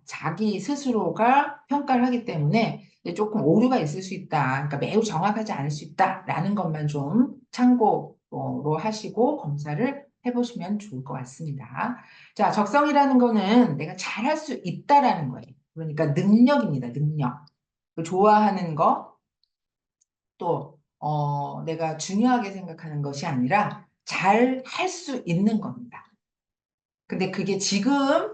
자기 스스로가 평가를 하기 때문에 조금 오류가 있을 수 있다. 그러니까 매우 정확하지 않을 수 있다라는 것만 좀 참고로 하시고 검사를 해보시면 좋을 것 같습니다. 자, 적성이라는 거는 내가 잘할 수 있다라는 거예요. 그러니까 능력입니다. 능력. 좋아하는 거, 또 내가 중요하게 생각하는 것이 아니라 잘 할 수 있는 겁니다. 근데 그게 지금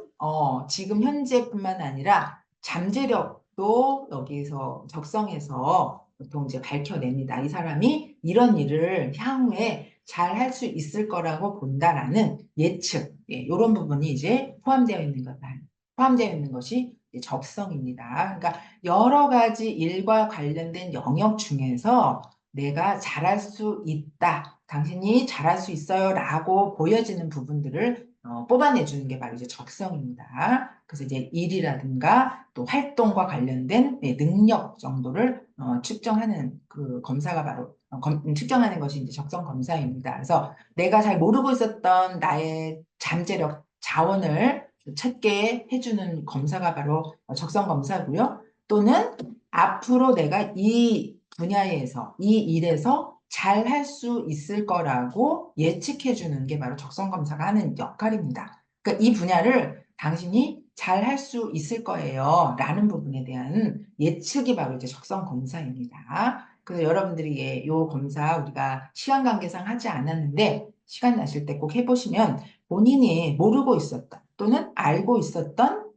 현재뿐만 아니라 잠재력도 여기서 적성에서 보통 이제 밝혀냅니다. 이 사람이 이런 일을 향후에 잘 할 수 있을 거라고 본다라는 예측, 이런 부분이 이제 포함되어 있는 것이 이제 적성입니다. 그러니까 여러 가지 일과 관련된 영역 중에서 내가 잘할 수 있다, 당신이 잘할 수 있어요라고 보여지는 부분들을 뽑아내주는 게 바로 이제 적성입니다. 그래서 이제 일이라든가 또 활동과 관련된 능력 정도를 측정하는 그 검사가 바로 측정하는 것이 이제 적성 검사입니다. 그래서 내가 잘 모르고 있었던 나의 잠재력, 자원을 찾게 해주는 검사가 바로 적성 검사고요. 또는 앞으로 내가 이 분야에서, 이 일에서 잘 할 수 있을 거라고 예측해 주는 게 바로 적성 검사가 하는 역할입니다. 그러니까 이 분야를 당신이 잘 할 수 있을 거예요. 라는 부분에 대한 예측이 바로 이제 적성 검사입니다. 그래서 여러분들이 이 검사 우리가 시간 관계상 하지 않았는데 시간 나실 때 꼭 해보시면 본인이 모르고 있었던 또는 알고 있었던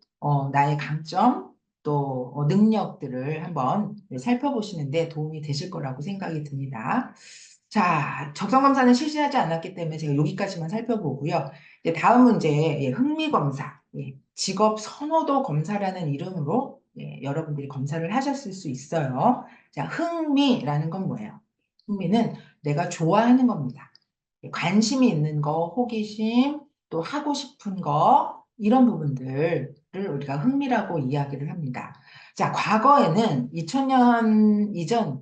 나의 강점 또 능력들을 한번 살펴보시는데 도움이 되실 거라고 생각이 듭니다. 자, 적성검사는 실시하지 않았기 때문에 제가 여기까지만 살펴보고요. 이제 다음 문제, 흥미검사, 직업 선호도 검사라는 이름으로 여러분들이 검사를 하셨을 수 있어요. 자, 흥미라는 건 뭐예요? 흥미는 내가 좋아하는 겁니다. 관심이 있는 거, 호기심, 또 하고 싶은 거, 이런 부분들. 우리가 흥미라고 이야기를 합니다. 자, 과거에는 2000년 이전,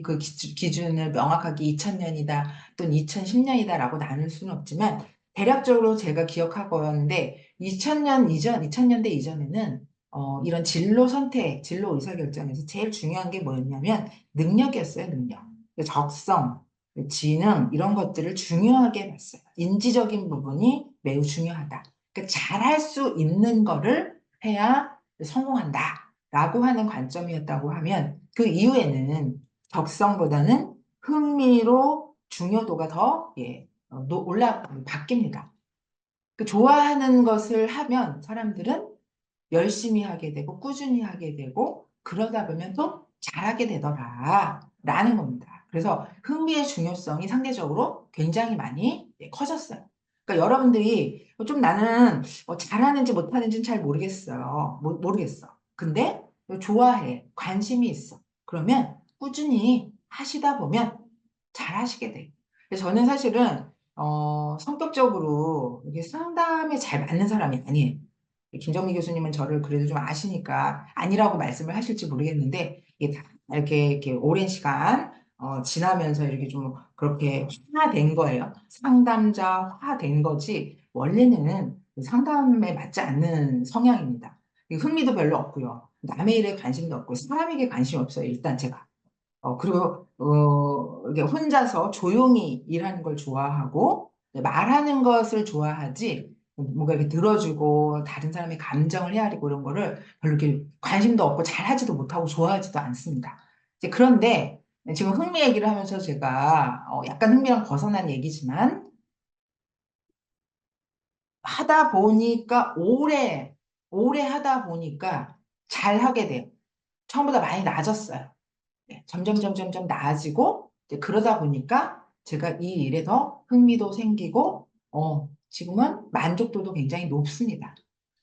그 기준을 명확하게 2000년이다 또는 2010년이다라고 나눌 수는 없지만, 대략적으로 제가 기억하건데, 2000년 이전, 2000년대 이전에는 이런 진로 선택, 진로 의사결정에서 제일 중요한 게 뭐였냐면, 능력이었어요, 능력. 적성, 지능, 이런 것들을 중요하게 봤어요. 인지적인 부분이 매우 중요하다. 그러니까 잘할 수 있는 거를 해야 성공한다. 라고 하는 관점이었다고 하면 그 이후에는 적성보다는 흥미로 중요도가 더 바뀝니다. 그 좋아하는 것을 하면 사람들은 열심히 하게 되고 꾸준히 하게 되고 그러다 보면 또 잘하게 되더라 라는 겁니다. 그래서 흥미의 중요성이 상대적으로 굉장히 많이 커졌어요. 그러니까 여러분들이 좀 나는 잘하는지 못하는지는 잘 모르겠어요. 모르겠어. 근데 좋아해. 관심이 있어. 그러면 꾸준히 하시다 보면 잘하시게 돼요. 그래서 저는 사실은 성격적으로 이게 상담에 잘 맞는 사람이 아니에요. 김정미 교수님은 저를 그래도 좀 아시니까 아니라고 말씀을 하실지 모르겠는데 이게 다 이렇게 오랜 시간 지나면서 이렇게 좀 그렇게 화된 거예요. 상담자화된 거지 원래는 상담에 맞지 않는 성향입니다. 흥미도 별로 없고요. 남의 일에 관심도 없고 사람에게 관심이 없어요. 일단 제가. 그리고, 이게 혼자서 조용히 일하는 걸 좋아하고, 말하는 것을 좋아하지, 뭔가 이렇게 들어주고, 다른 사람의 감정을 헤아리고 이런 거를 별로 이렇게 관심도 없고, 잘하지도 못하고, 좋아하지도 않습니다. 이제 그런데, 지금 흥미 얘기를 하면서 제가, 약간 흥미랑 벗어난 얘기지만, 하다 보니까, 오래 하다 보니까 잘 하게 돼요. 처음보다 많이 나아졌어요. 네, 점점 나아지고 이제 그러다 보니까 제가 이 일에 더 흥미도 생기고 지금은 만족도도 굉장히 높습니다.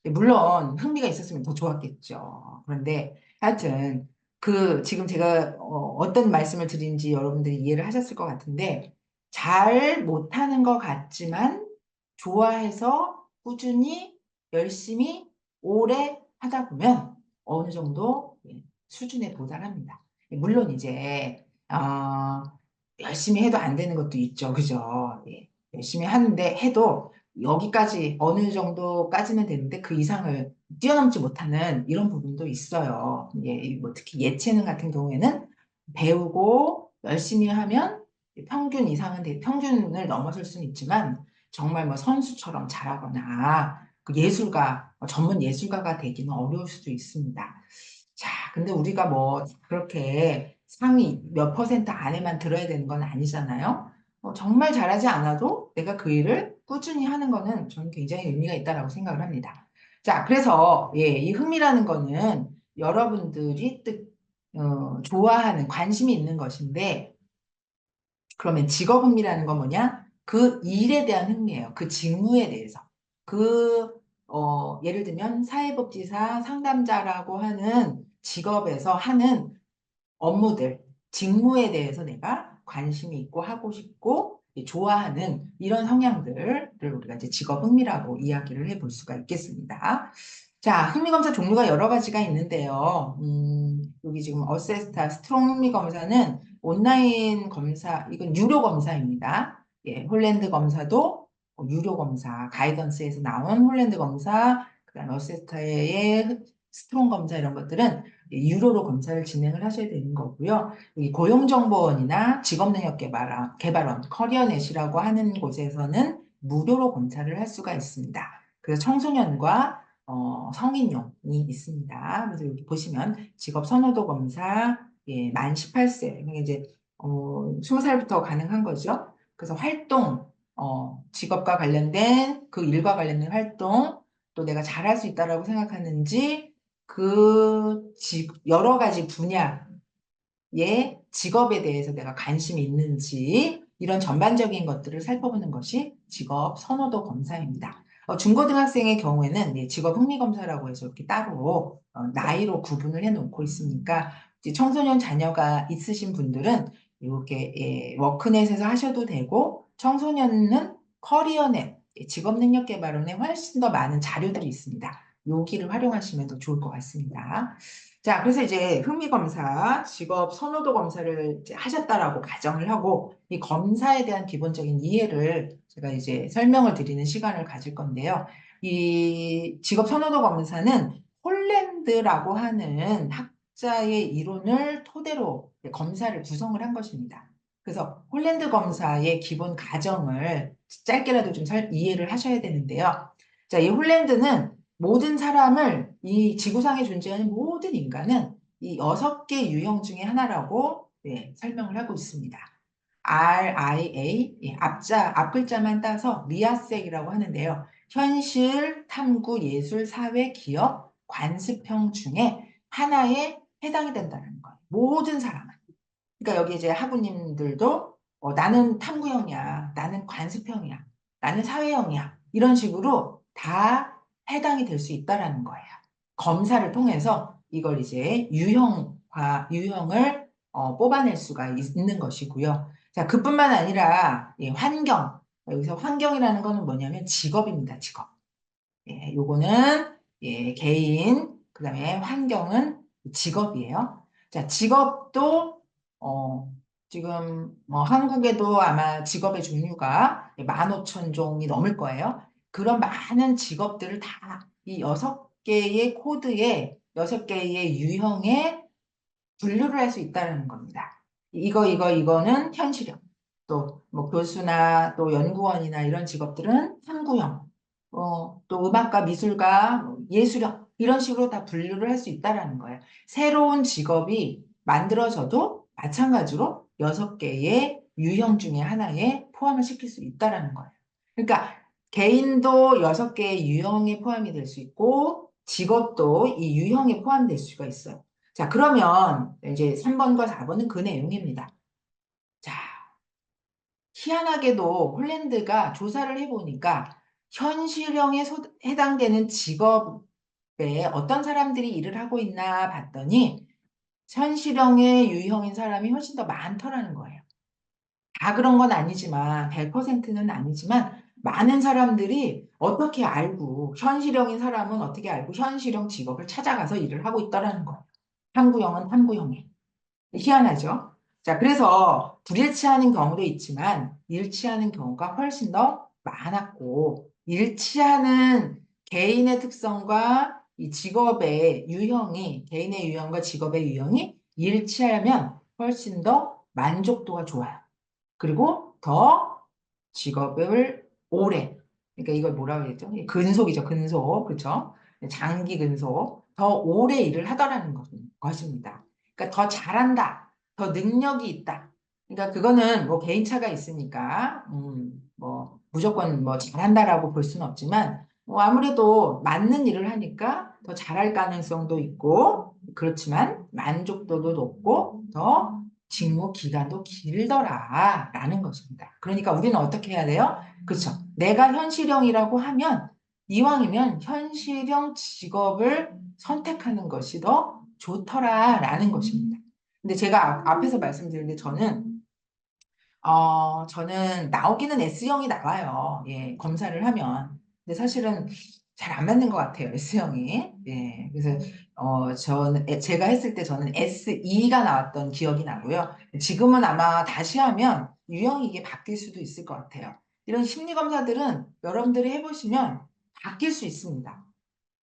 물론 흥미가 있었으면 더 좋았겠죠. 그런데 하여튼 그 지금 제가 어떤 말씀을 드린지 여러분들이 이해를 하셨을 것 같은데 잘 못하는 것 같지만 좋아해서 꾸준히 열심히 오래 하다 보면 어느 정도 수준에 도달합니다. 물론 이제 열심히 해도 안 되는 것도 있죠. 그죠? 예. 열심히 하는데 해도 여기까지 어느 정도까지는 되는데 그 이상을 뛰어넘지 못하는 이런 부분도 있어요. 예, 뭐 특히 예체능 같은 경우에는 배우고 열심히 하면 평균 이상은 평균을 넘어설 수는 있지만 정말 뭐 선수처럼 잘하거나 그 예술가, 전문 예술가가 되기는 어려울 수도 있습니다. 자, 근데 우리가 뭐 그렇게 상위 몇 퍼센트 안에만 들어야 되는 건 아니잖아요. 정말 잘하지 않아도 내가 그 일을 꾸준히 하는 거는 저는 굉장히 의미가 있다라고 생각을 합니다. 자, 그래서 예, 이 흥미라는 거는 여러분들이 좋아하는 관심이 있는 것인데 그러면 직업 흥미라는 건 뭐냐? 그 일에 대한 흥미예요. 그 직무에 대해서. 예를 들면 사회복지사 상담자라고 하는 직업에서 하는 업무들, 직무에 대해서 내가 관심이 있고 하고 싶고 좋아하는 이런 성향들을 우리가 이제 직업 흥미라고 이야기를 해볼 수가 있겠습니다. 자, 흥미검사 종류가 여러 가지가 있는데요. 여기 지금 어세스타 스트롱 흥미검사는 온라인 검사, 이건 유료 검사입니다. 예, 홀랜드 검사도 유료 검사, 가이던스에서 나온 홀랜드 검사, 그다음 어세스타의 스트롱 검사 이런 것들은 유료로 검사를 진행을 하셔야 되는 거고요. 이 고용정보원이나 직업능력개발원, 커리어넷이라고 하는 곳에서는 무료로 검사를 할 수가 있습니다. 그래서 청소년과 성인용이 있습니다. 그래서 여기 보시면 직업선호도 검사, 예, 만 18세, 그러니까 이제 20살부터 가능한 거죠. 그래서 활동, 직업과 관련된 그 일과 관련된 활동, 또 내가 잘할 수 있다라고 생각하는지 여러 가지 분야의 직업에 대해서 내가 관심이 있는지 이런 전반적인 것들을 살펴보는 것이 직업 선호도 검사입니다. 중고등학생의 경우에는 직업 흥미 검사라고 해서 이렇게 따로 나이로 구분을 해놓고 있으니까 이제 청소년 자녀가 있으신 분들은 이렇게 워크넷에서 하셔도 되고 청소년은 커리어넷 직업능력개발원에 훨씬 더 많은 자료들이 있습니다. 여기를 활용하시면 더 좋을 것 같습니다. 자, 그래서 이제 흥미검사, 직업 선호도 검사를 이제 하셨다라고 가정을 하고, 이 검사에 대한 기본적인 이해를 제가 이제 설명을 드리는 시간을 가질 건데요. 이 직업 선호도 검사는 홀랜드라고 하는 학자의 이론을 토대로 검사를 구성을 한 것입니다. 그래서 홀랜드 검사의 기본 가정을 짧게라도 좀 이해를 하셔야 되는데요. 자, 이 홀랜드는 모든 사람을, 이 지구상에 존재하는 모든 인간은 이 6개 유형 중에 하나라고 설명을 하고 있습니다. RIA, 앞 글자만 따서 리아색이라고 하는데요. 현실, 탐구, 예술, 사회, 기업, 관습형 중에 하나에 해당이 된다는 거예요. 모든 사람은. 그러니까 여기 이제 학우님들도 나는 탐구형이야, 나는 관습형이야, 나는 사회형이야, 이런 식으로 다 해당이 될 수 있다라는 거예요. 검사를 통해서 이걸 이제 유형을 뽑아낼 수가 있는 것이고요. 자, 그뿐만 아니라 환경. 여기서 환경이라는 거는 뭐냐면 직업입니다, 직업. 요거는 개인, 그다음에 환경은 직업이에요. 자, 직업도 지금 뭐 한국에도 아마 직업의 종류가 15,000종이 넘을 거예요. 그런 많은 직업들을 다 이 6개의 코드에 6개의 유형에 분류를 할 수 있다는 겁니다. 이거는 현실형. 또, 뭐, 교수나 또 연구원이나 이런 직업들은 탐구형. 또 음악가, 미술가, 뭐 예술형. 이런 식으로 다 분류를 할 수 있다는 거예요. 새로운 직업이 만들어져도 마찬가지로 6개의 유형 중에 하나에 포함을 시킬 수 있다는 거예요. 그러니까 개인도 6개의 유형에 포함이 될 수 있고, 직업도 이 유형에 포함될 수가 있어요. 자, 그러면 이제 3번과 4번은 그 내용입니다. 자, 희한하게도 홀랜드가 조사를 해보니까 현실형에 해당되는 직업에 어떤 사람들이 일을 하고 있나 봤더니 현실형의 유형인 사람이 훨씬 더 많더라는 거예요. 다 그런 건 아니지만 100%는 아니지만 많은 사람들이 어떻게 알고 현실형인 사람은 어떻게 알고 현실형 직업을 찾아가서 일을 하고 있더라는 거예요. 탐구형은 탐구형에. 희한하죠? 자, 그래서 불일치하는 경우도 있지만 일치하는 경우가 훨씬 더 많았고, 일치하는 개인의 특성과 이 직업의 유형이, 개인의 유형과 직업의 유형이 일치하면 훨씬 더 만족도가 좋아요. 그리고 더 직업을 오래, 그러니까 이걸 뭐라고 그랬죠? 근속이죠, 근속. 그렇죠? 장기 근속. 더 오래 일을 하더라는 것입니다. 그러니까 더 잘한다, 더 능력이 있다. 그러니까 그거는 뭐 개인차가 있으니까, 뭐 무조건 뭐 잘한다라고 볼 수는 없지만, 뭐 아무래도 맞는 일을 하니까 더 잘할 가능성도 있고, 그렇지만 만족도도 높고, 더 직무 기간도 길더라라는 것입니다. 그러니까 우리는 어떻게 해야 돼요? 그렇죠. 내가 현실형이라고 하면 이왕이면 현실형 직업을 선택하는 것이 더 좋더라라는 것입니다. 근데 제가 앞에서 말씀드렸는데 저는 나오기는 S형이 나와요. 예, 검사를 하면. 근데 사실은 잘 안 맞는 것 같아요, S형이. 예, 그래서, 제가 했을 때 저는 SE가 나왔던 기억이 나고요. 지금은 아마 다시 하면 유형이 이게 바뀔 수도 있을 것 같아요. 이런 심리검사들은 여러분들이 해보시면 바뀔 수 있습니다.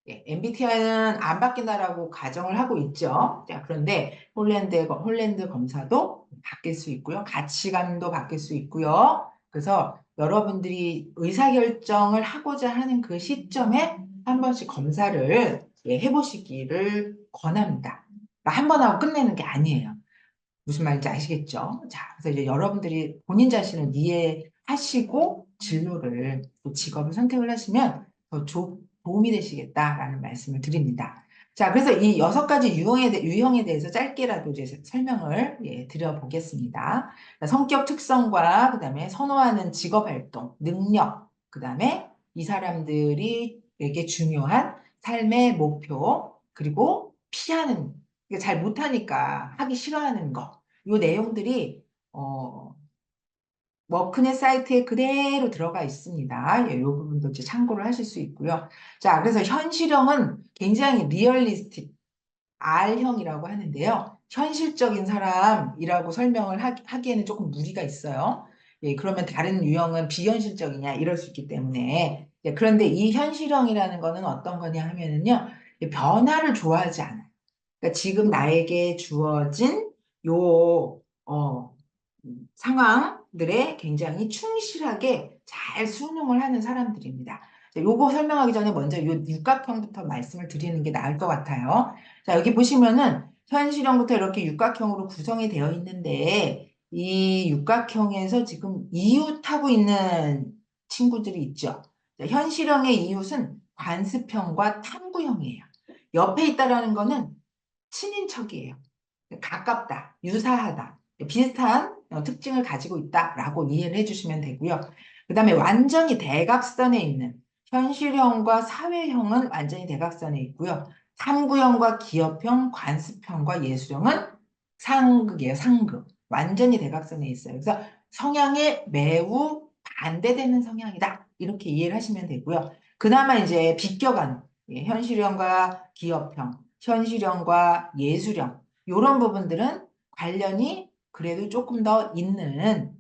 MBTI는 안 바뀐다라고 가정을 하고 있죠. 자, 그런데 홀랜드 검사도 바뀔 수 있고요. 가치관도 바뀔 수 있고요. 그래서 여러분들이 의사결정을 하고자 하는 그 시점에 한 번씩 검사를 해보시기를 권합니다. 그러니까 한번 하고 끝내는 게 아니에요. 무슨 말인지 아시겠죠? 자, 그래서 이제 여러분들이 본인 자신을 이해하시고 진로를 또 직업을 선택을 하시면 더 도움이 되시겠다라는 말씀을 드립니다. 자, 그래서 이 6가지 유형에 대해서 짧게라도 이제 설명을 드려보겠습니다. 성격 특성과 그다음에 선호하는 직업 활동, 능력, 그다음에 이 사람들이에게 중요한 삶의 목표, 그리고 피하는 잘 못하니까 하기 싫어하는 거. 이 내용들이 어, 워크넷 사이트에 그대로 들어가 있습니다. 예, 이 부분도 이제 참고를 하실 수 있고요. 자, 그래서 현실형은 굉장히 리얼리스틱, R형이라고 하는데요. 현실적인 사람이라고 설명을 하기에는 조금 무리가 있어요. 예, 그러면 다른 유형은 비현실적이냐 이럴 수 있기 때문에. 예, 그런데 이 현실형이라는 거는 어떤 거냐 하면은요. 예, 변화를 좋아하지 않아요. 그러니까 지금 나에게 주어진 요, 상황들에 굉장히 충실하게 잘 순응을 하는 사람들입니다. 자, 요거 설명하기 전에 먼저 요 육각형부터 말씀을 드리는 게 나을 것 같아요. 자, 여기 보시면은 현실형부터 이렇게 육각형으로 구성이 되어 있는데 이 육각형에서 지금 이웃하고 있는 친구들이 있죠. 자, 현실형의 이웃은 관습형과 탐구형이에요. 옆에 있다라는 거는 친인척이에요. 가깝다, 유사하다, 비슷한 특징을 가지고 있다라고 이해를 해주시면 되고요. 그 다음에 완전히 대각선에 있는 현실형과 사회형은 완전히 대각선에 있고요. 탐구형과 기업형, 관습형과 예술형은 상극이에요, 상극. 완전히 대각선에 있어요. 그래서 성향에 매우 반대되는 성향이다. 이렇게 이해를 하시면 되고요. 그나마 이제 비껴가는 현실형과 기업형, 현실형과 예술형 이런 부분들은 관련이 그래도 조금 더 있는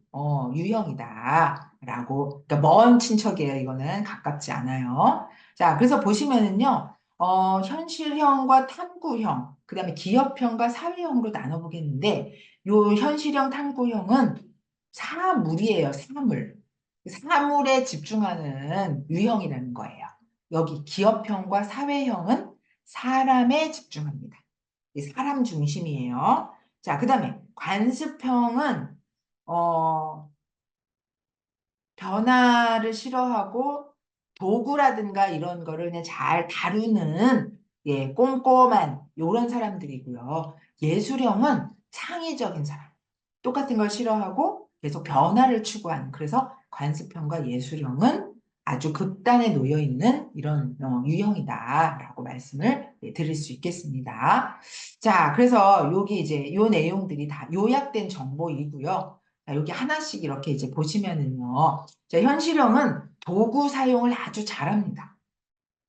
유형이다라고. 그러니까 먼 친척이에요. 이거는 가깝지 않아요. 자, 그래서 보시면은요. 현실형과 탐구형, 그다음에 기업형과 사회형으로 나눠보겠는데 요 현실형 탐구형은 사물이에요. 사물. 사물에 집중하는 유형이라는 거예요. 여기 기업형과 사회형은 사람에 집중합니다. 사람 중심이에요. 자, 그 다음에 관습형은 어, 변화를 싫어하고 도구라든가 이런 거를 그냥 잘 다루는 꼼꼼한 이런 사람들이고요. 예술형은 창의적인 사람. 똑같은 걸 싫어하고 계속 변화를 추구하는. 그래서 관습형과 예술형은 아주 극단에 놓여 있는 이런 유형이다라고 말씀을 드릴 수 있겠습니다. 자, 그래서 여기 이제 요 내용들이 다 요약된 정보이고요. 자, 여기 하나씩 이렇게 이제 보시면은요. 자, 현실형은 도구 사용을 아주 잘합니다.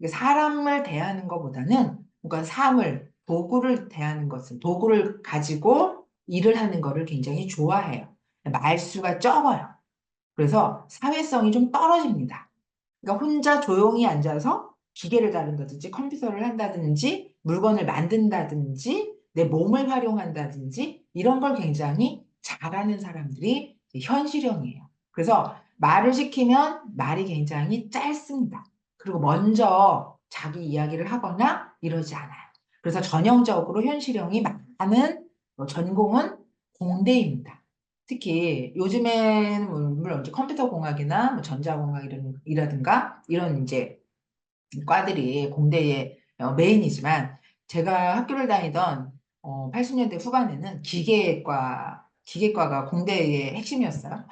사람을 대하는 것보다는, 그러니까 도구를 대하는 것을, 도구를 가지고 일을 하는 것을 굉장히 좋아해요. 말수가 적어요. 그래서 사회성이 좀 떨어집니다. 그러니까 혼자 조용히 앉아서 기계를 다룬다든지 컴퓨터를 한다든지 물건을 만든다든지 내 몸을 활용한다든지 이런 걸 굉장히 잘하는 사람들이 현실형이에요. 그래서 말을 시키면 말이 굉장히 짧습니다. 그리고 먼저 자기 이야기를 하거나 이러지 않아요. 그래서 전형적으로 현실형이 많은 전공은 공대입니다. 특히 요즘에는 물론 이제 컴퓨터 공학이나 뭐 전자공학이라든가 이런 이제 과들이 공대의 메인이지만 제가 학교를 다니던 80년대 후반에는 기계과가 공대의 핵심이었어요.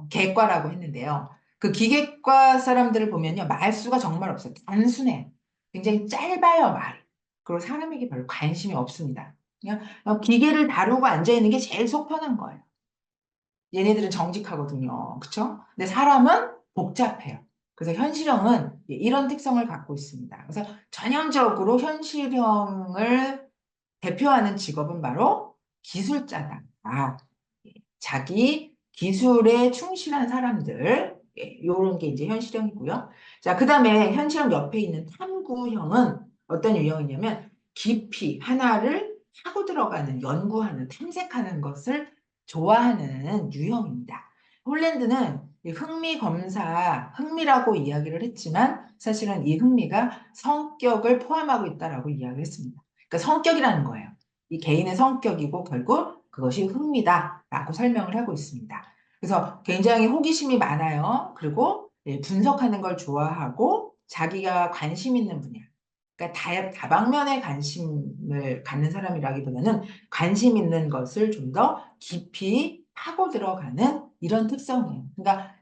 계과라고 했는데요. 그 기계과 사람들을 보면요. 말수가 정말 없어요. 단순해. 굉장히 짧아요, 말이. 그리고 사람에게 별로 관심이 없습니다. 그냥 기계를 다루고 앉아있는 게 제일 속 편한 거예요. 얘네들은 정직하거든요. 그쵸? 근데 사람은 복잡해요. 그래서 현실형은 이런 특성을 갖고 있습니다. 그래서 전형적으로 현실형을 대표하는 직업은 바로 기술자다. 자기 기술에 충실한 사람들, 이런 게 이제 현실형이고요. 자, 그 다음에 현실형 옆에 있는 탐구형은 어떤 유형이냐면 깊이 하나를 하고 들어가는, 연구하는, 탐색하는 것을 좋아하는 유형입니다. 홀랜드는 흥미라고 이야기를 했지만 사실은 이 흥미가 성격을 포함하고 있다라고 이야기를 했습니다. 그러니까 성격이라는 거예요. 이 개인의 성격이고 결국 그것이 흥미다라고 설명을 하고 있습니다. 그래서 굉장히 호기심이 많아요. 그리고 분석하는 걸 좋아하고 자기가 관심 있는 분야. 그러니까 다방면에 관심을 갖는 사람이라기보다는 관심 있는 것을 좀 더 깊이 파고 들어가는 이런 특성이에요. 그러니까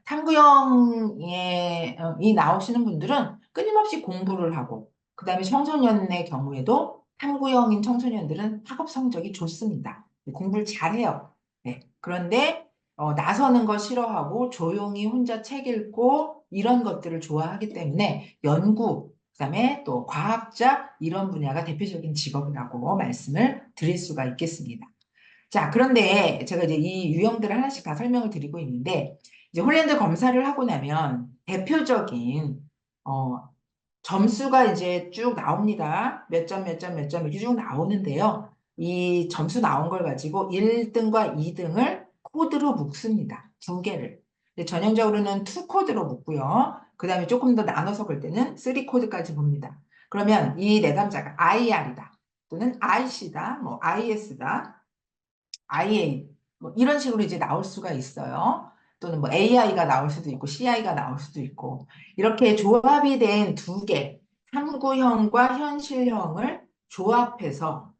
이 나오시는 분들은 끊임없이 공부를 하고 그다음에 청소년의 경우에도 탐구형인 청소년들은 학업 성적이 좋습니다. 공부를 잘해요. 네. 그런데 나서는 거 싫어하고 조용히 혼자 책 읽고 이런 것들을 좋아하기 때문에 연구, 그다음에 또 과학자 이런 분야가 대표적인 직업이라고 말씀을 드릴 수가 있겠습니다. 자, 그런데 제가 이제 이 유형들을 하나씩 다 설명을 드리고 있는데 이제 홀랜드 검사를 하고 나면 대표적인 어, 점수가 이제 쭉 나옵니다. 몇 점, 몇 점, 몇 점 이렇게 쭉 나오는데요. 이 점수 나온 걸 가지고 1등과 2등을 코드로 묶습니다. 두 개를. 근데 전형적으로는 2 코드로 묶고요. 그 다음에 조금 더 나눠서 볼 때는 3 코드까지 봅니다. 그러면 이 내담자가 IR이다. 또는 IC다. 뭐 IS다. IA 뭐 이런 식으로 이제 나올 수가 있어요. 또는 뭐 AI가 나올 수도 있고 CI가 나올 수도 있고 이렇게 조합이 된 두 개, 탐구형과 현실형을 조합해서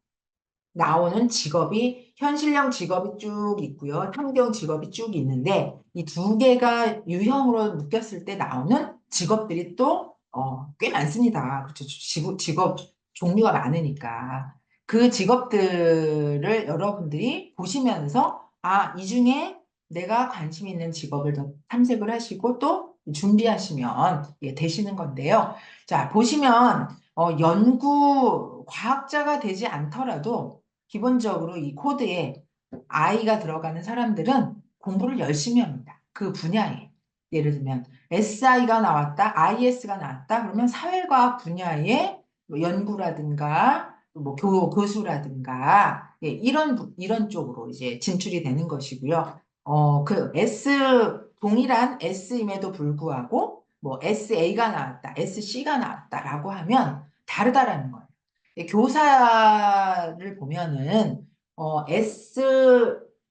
나오는 직업이 현실형 직업이 쭉 있고요. 탐구형 직업이 쭉 있는데 이 두 개가 유형으로 묶였을 때 나오는 직업들이 또 꽤 많습니다. 그렇죠. 직업 종류가 많으니까. 그 직업들을 여러분들이 보시면서 이 중에 내가 관심 있는 직업을 더 탐색을 하시고 또 준비하시면 되시는 건데요. 자, 보시면 연구 과학자가 되지 않더라도 기본적으로 이 코드에 I가 들어가는 사람들은 공부를 열심히 합니다. 그 분야에. 예를 들면 SI가 나왔다, IS가 나왔다, 그러면 사회과학 분야의 뭐 연구라든가 뭐 교수라든가 이런 쪽으로 이제 진출이 되는 것이고요. 그 동일한 S임에도 불구하고 뭐 SA가 나왔다, SC가 나왔다라고 하면 다르다라는 거예요. 교사를 보면은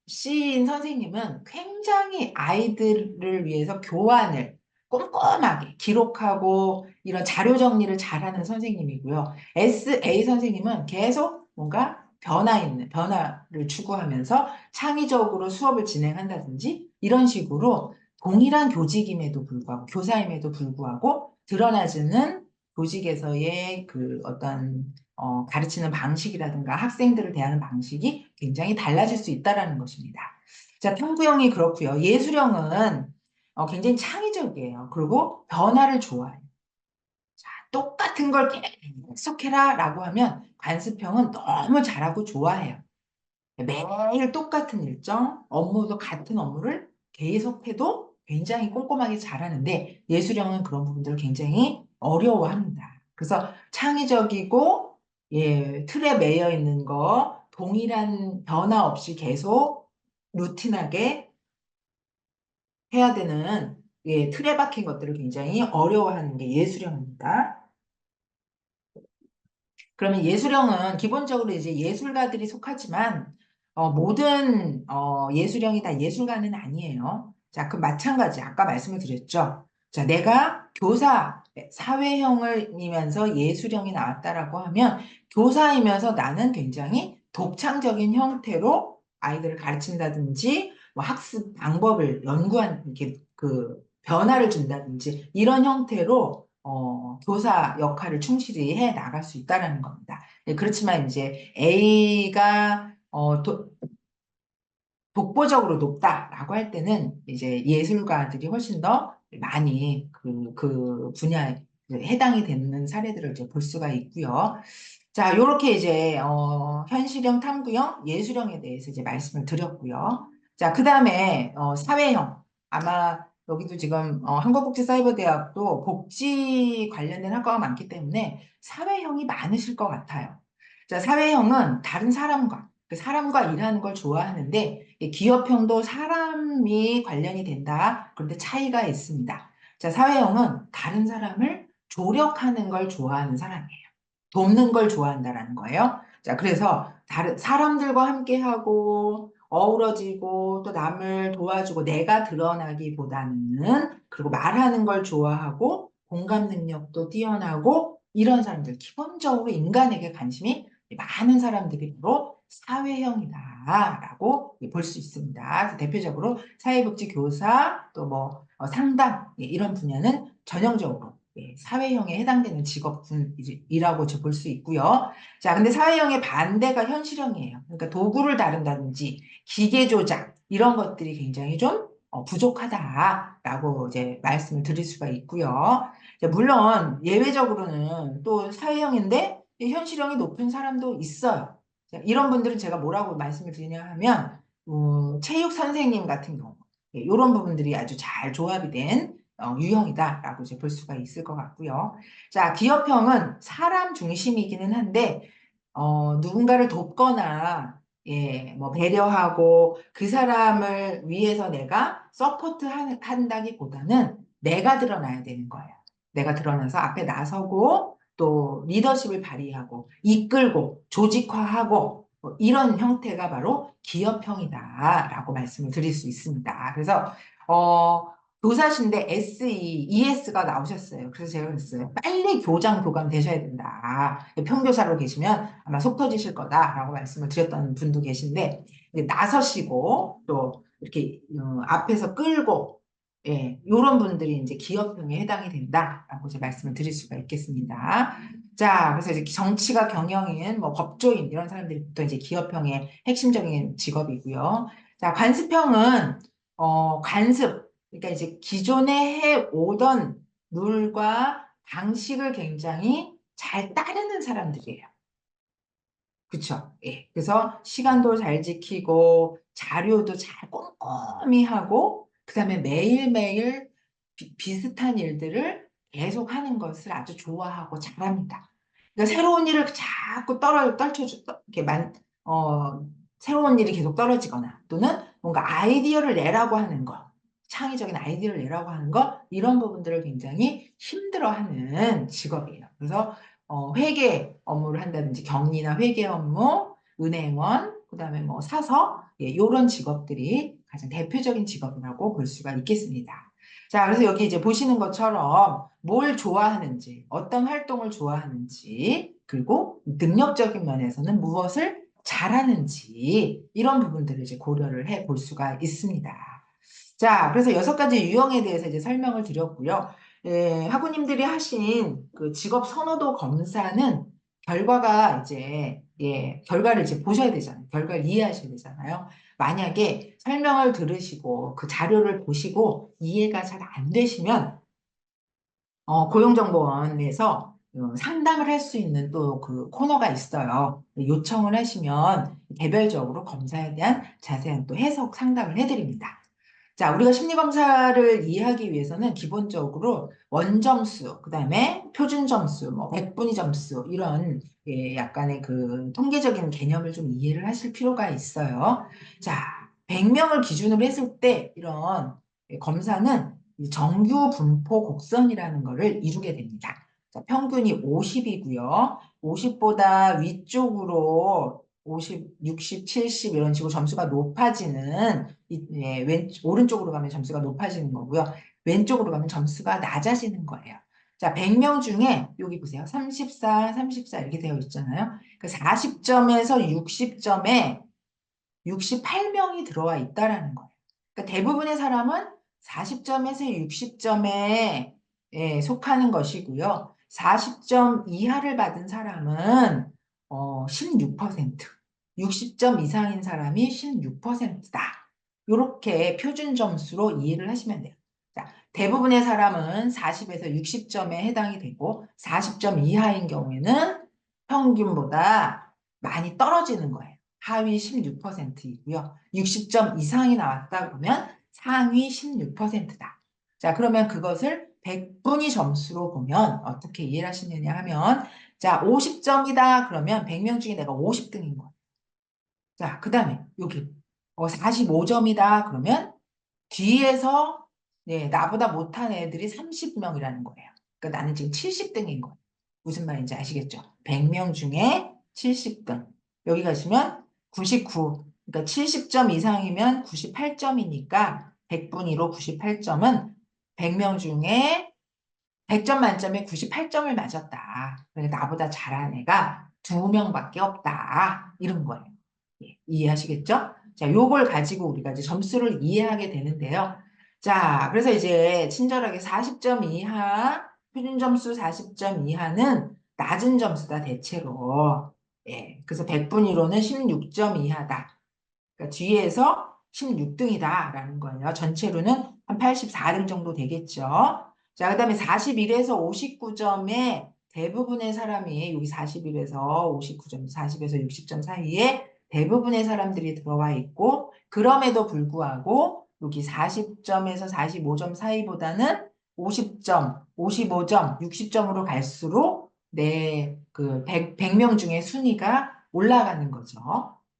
SC인 선생님은 굉장히 아이들을 위해서 교환을 꼼꼼하게 기록하고 이런 자료 정리를 잘하는 선생님이고요. SA 선생님은 계속 뭔가 변화를 추구하면서 창의적으로 수업을 진행한다든지 이런 식으로 동일한 교직임에도 불구하고 교사임에도 불구하고 드러나지는 조직에서의 그 어떤 가르치는 방식이라든가 학생들을 대하는 방식이 굉장히 달라질 수 있다라는 것입니다. 자, 탐구형이 그렇고요. 예술형은 굉장히 창의적이에요. 그리고 변화를 좋아해요. 자, 똑같은 걸 계속해라 라고 하면 관습형은 너무 잘하고 좋아해요. 매일 똑같은 일정, 업무도 같은 업무를 계속해도 굉장히 꼼꼼하게 잘하는데 예술형은 그런 부분들을 굉장히 어려워합니다. 그래서 창의적이고 틀에 매여 있는 거 동일한 변화 없이 계속 루틴하게 해야 되는 틀에 박힌 것들을 굉장히 어려워하는 게 예술형입니다. 그러면 예술형은 기본적으로 이제 예술가들이 속하지만 모든 예술형이 다 예술가는 아니에요. 자, 그 마찬가지 아까 말씀을 드렸죠. 자, 내가 교사 사회형이면서 예술형이 나왔다라고 하면 교사이면서 나는 굉장히 독창적인 형태로 아이들을 가르친다든지 뭐 학습 방법을 연구한 이렇게 그 변화를 준다든지 이런 형태로 교사 역할을 충실히 해 나갈 수 있다라는 겁니다. 그렇지만 이제 A가 독보적으로 높다라고 할 때는 이제 예술가들이 훨씬 더 많이 그 분야에 해당이 되는 사례들을 이제 볼 수가 있고요. 자, 요렇게 이제 현실형, 탐구형, 예술형에 대해서 이제 말씀을 드렸고요. 자, 그 다음에 사회형. 아마 여기도 지금 한국국제사이버대학도 복지 관련된 학과가 많기 때문에 사회형이 많으실 것 같아요. 자, 사회형은 다른 사람과 그 사람과 일하는 걸 좋아하는데 기업형도 사람이 관련이 된다. 그런데 차이가 있습니다. 자, 사회형은 다른 사람을 조력하는 걸 좋아하는 사람이에요. 돕는 걸 좋아한다라는 거예요. 자, 그래서 다른 사람들과 함께하고 어우러지고 또 남을 도와주고 내가 드러나기보다는 그리고 말하는 걸 좋아하고 공감 능력도 뛰어나고 이런 사람들 기본적으로 인간에게 관심이 많은 사람들이 바로 사회형이다라고 볼 수 있습니다. 대표적으로 사회복지 교사 또 뭐 상담 이런 분야는 전형적으로 사회형에 해당되는 직업군이라고 볼 수 있고요. 자, 근데 사회형의 반대가 현실형이에요. 그러니까 도구를 다룬다든지 기계 조작 이런 것들이 굉장히 좀 부족하다라고 이제 말씀을 드릴 수가 있고요. 이제 물론 예외적으로는 또 사회형인데 현실형이 높은 사람도 있어요. 이런 분들은 제가 뭐라고 말씀을 드리냐 하면 체육 선생님 같은 경우 이런 부분들이 아주 잘 조합이 된 유형이다라고 이제 볼 수가 있을 것 같고요. 자, 기업형은 사람 중심이기는 한데 누군가를 돕거나 뭐 배려하고 그 사람을 위해서 내가 서포트 한다기보다는 내가 드러나야 되는 거예요. 내가 드러나서 앞에 나서고 또 리더십을 발휘하고 이끌고 조직화하고 이런 형태가 바로 기업형이다라고 말씀을 드릴 수 있습니다. 그래서 어, 교사신데 ES가 나오셨어요. 그래서 제가 그랬어요. 빨리 교장, 교감 되셔야 된다. 평교사로 계시면 아마 속 터지실 거다라고 말씀을 드렸던 분도 계신데, 나서시고 또 이렇게 앞에서 끌고, 이런 분들이 이제 기업형에 해당이 된다라고 이제 말씀을 드릴 수가 있겠습니다. 자, 그래서 이제 정치가 경영인, 뭐 법조인 이런 사람들이 또 이제 기업형의 핵심적인 직업이고요. 자, 관습형은 관습. 그러니까 이제 기존에 해오던 룰과 방식을 굉장히 잘 따르는 사람들이에요. 그쵸? 예. 그래서 시간도 잘 지키고, 자료도 잘 꼼꼼히 하고, 그 다음에 매일매일 비슷한 일들을 계속 하는 것을 아주 좋아하고 잘합니다. 그러니까 새로운 일을 자꾸 이렇게 새로운 일이 계속 떨어지거나, 또는 뭔가 아이디어를 내라고 하는 거, 창의적인 아이디어를 내라고 하는 거, 이런 부분들을 굉장히 힘들어하는 직업이에요. 그래서 회계 업무를 한다든지 격리나 회계 업무, 은행원, 그다음에 뭐 사서 이런 직업들이 가장 대표적인 직업이라고 볼 수가 있겠습니다. 자, 그래서 여기 이제 보시는 것처럼 뭘 좋아하는지, 어떤 활동을 좋아하는지, 그리고 능력적인 면에서는 무엇을 잘하는지 이런 부분들을 이제 고려를 해 볼 수가 있습니다. 자, 그래서 6가지 유형에 대해서 이제 설명을 드렸고요. 학우님들이 하신 그 직업 선호도 검사는 결과가 이제, 결과를 이제 보셔야 되잖아요. 결과를 이해하셔야 되잖아요. 만약에 설명을 들으시고 그 자료를 보시고 이해가 잘 안 되시면, 고용정보원에서 상담을 할 수 있는 또 그 코너가 있어요. 요청을 하시면 개별적으로 검사에 대한 자세한 또 해석 상담을 해드립니다. 자, 우리가 심리검사를 이해하기 위해서는 기본적으로 원점수, 그 다음에 표준점수, 뭐, 백분위 점수, 이런, 약간의 그 통계적인 개념을 좀 이해를 하실 필요가 있어요. 자, 100명을 기준으로 했을 때, 이런 검사는 이 정규 분포 곡선이라는 거를 이루게 됩니다. 자, 평균이 50이고요. 50보다 위쪽으로 50, 60, 70 이런 식으로 점수가 높아지는 오른쪽으로 가면 점수가 높아지는 거고요. 왼쪽으로 가면 점수가 낮아지는 거예요. 자, 100명 중에 여기 보세요. 34, 34 이렇게 되어 있잖아요. 그 40점에서 60점에 68명이 들어와 있다라는 거예요. 그러니까 대부분의 사람은 40점에서 60점에 속하는 것이고요. 40점 이하를 받은 사람은 16%, 60점 이상인 사람이 16%다. 이렇게 표준 점수로 이해를 하시면 돼요. 자, 대부분의 사람은 40에서 60점에 해당이 되고 40점 이하인 경우에는 평균보다 많이 떨어지는 거예요. 하위 16%이고요. 60점 이상이 나왔다 그러면 상위 16%다. 자, 그러면 그것을 100분위 점수로 보면 어떻게 이해를 하시느냐 하면, 자, 50점이다 그러면 100명 중에 내가 50등인 거예요. 자, 그 다음에 여기 45점이다 그러면 뒤에서 나보다 못한 애들이 30명이라는 거예요. 그러니까 나는 지금 70등인 거예요. 무슨 말인지 아시겠죠? 100명 중에 70등. 여기 가시면 99. 그러니까 70점 이상이면 98점이니까 100분위로 98점은 100명 중에 100점 만점에 98점을 맞았다. 그러니까 나보다 잘한 애가 2명밖에 없다. 이런 거예요. 이해하시겠죠? 자, 요걸 가지고 우리가 이제 점수를 이해하게 되는데요. 자, 그래서 이제 친절하게 40점 이하, 표준 점수 40점 이하는 낮은 점수다, 대체로. 그래서 100분위로는 16점 이하다. 그러니까 뒤에서 16등이다라는 거예요. 전체로는 한 84등 정도 되겠죠. 자, 그다음에 41에서 59점에 대부분의 사람이 여기 41에서 59점, 40에서 60점 사이에 대부분의 사람들이 들어와 있고 그럼에도 불구하고 여기 40점에서 45점 사이보다는 50점, 55점, 60점으로 갈수록 내 그 100명 중에 순위가 올라가는 거죠.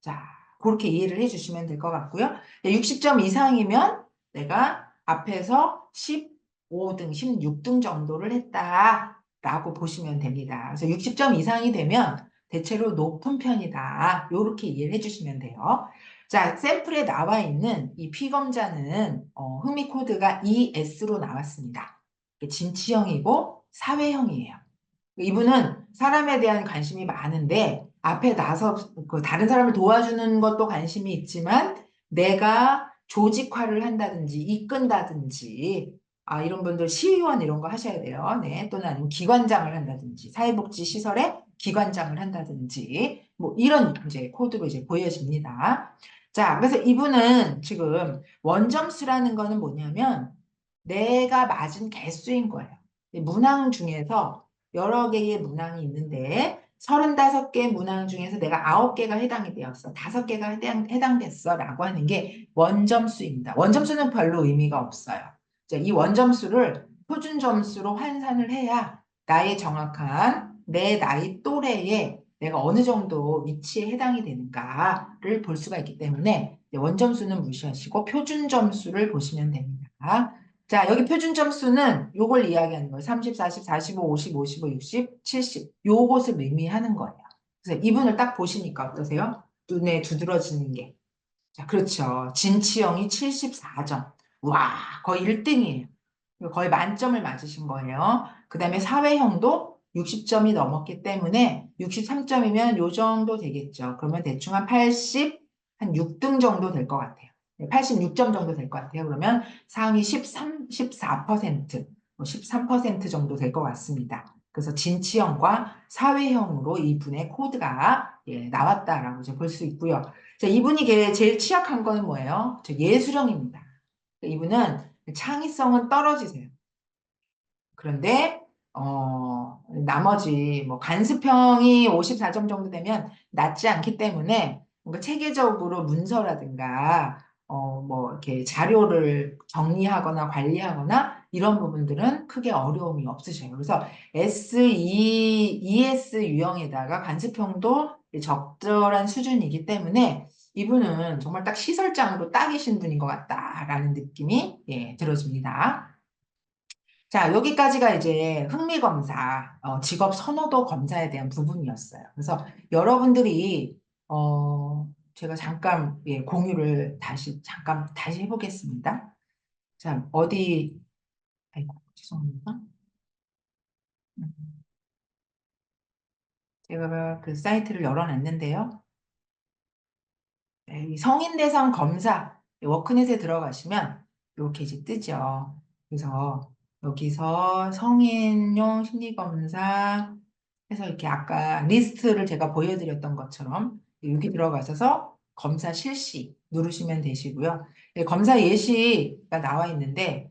자, 그렇게 이해를 해주시면 될 것 같고요. 60점 이상이면 내가 앞에서 15등, 16등 정도를 했다라고 보시면 됩니다. 그래서 60점 이상이 되면 대체로 높은 편이다. 이렇게 이해를 해주시면 돼요. 자, 샘플에 나와 있는 이 피검자는 흥미 코드가 ES로 나왔습니다. 진취형이고 사회형이에요. 이분은 사람에 대한 관심이 많은데 앞에 나서 그 다른 사람을 도와주는 것도 관심이 있지만 내가 조직화를 한다든지 이끈다든지 이런 분들 시의원 이런 거 하셔야 돼요. 네. 또는 아니면 기관장을 한다든지 사회복지 시설에 기관장을 한다든지 뭐 이런 이제 코드로 이제 보여집니다. 자, 그래서 이분은 지금 원점수라는 거는 뭐냐면 내가 맞은 개수인 거예요. 문항 중에서 여러 개의 문항이 있는데 35개 문항 중에서 내가 9개가 해당이 되었어. 5개가 해당됐어. 라고 하는 게 원점수입니다. 원점수는 별로 의미가 없어요. 자, 이 원점수를 표준 점수로 환산을 해야 나의 정확한 내 나이 또래에 내가 어느 정도 위치에 해당이 되는가를 볼 수가 있기 때문에 원점수는 무시하시고 표준 점수를 보시면 됩니다. 자, 여기 표준 점수는 요걸 이야기하는 거예요. 30, 40, 45, 50, 55, 60, 70. 요것을 의미하는 거예요. 그래서 이분을 딱 보시니까 어떠세요? 눈에 두드러지는 게. 자, 그렇죠. 진치영이 74점. 와, 거의 1등이에요. 거의 만점을 맞으신 거예요. 그 다음에 사회형도 60점이 넘었기 때문에 63점이면 요 정도 되겠죠. 그러면 대충 한 80, 한 6등 정도 될 것 같아요. 86점 정도 될 것 같아요. 그러면 상위 13, 14%, 13% 정도 될 것 같습니다. 그래서 진치형과 사회형으로 이분의 코드가 나왔다라고 이제 볼 수 있고요. 자, 이분이 제일 취약한 거는 뭐예요? 예술형입니다. 이분은 창의성은 떨어지세요. 그런데 나머지 뭐 간수평이 54점 정도 되면 낮지 않기 때문에 뭔가 체계적으로 문서라든가 뭐 이렇게 자료를 정리하거나 관리하거나 이런 부분들은 크게 어려움이 없으셔요. 그래서 ES 유형에다가 간수평도 적절한 수준이기 때문에 이분은 정말 딱 시설장으로 딱이신 분인 것 같다라는 느낌이 들어집니다. 자, 여기까지가 이제 흥미검사, 직업 선호도 검사에 대한 부분이었어요. 그래서 여러분들이, 제가 잠깐, 공유를 잠깐 다시 해보겠습니다. 자, 아이고, 죄송합니다. 음, 제가 그 사이트를 열어놨는데요. 네, 이 성인 대상 검사, 워크넷에 들어가시면 이렇게 이제 뜨죠. 그래서 여기서 성인용 심리검사, 해서 이렇게 아까 리스트를 제가 보여드렸던 것처럼 여기 들어가셔서 검사 실시 누르시면 되시고요. 검사 예시가 나와 있는데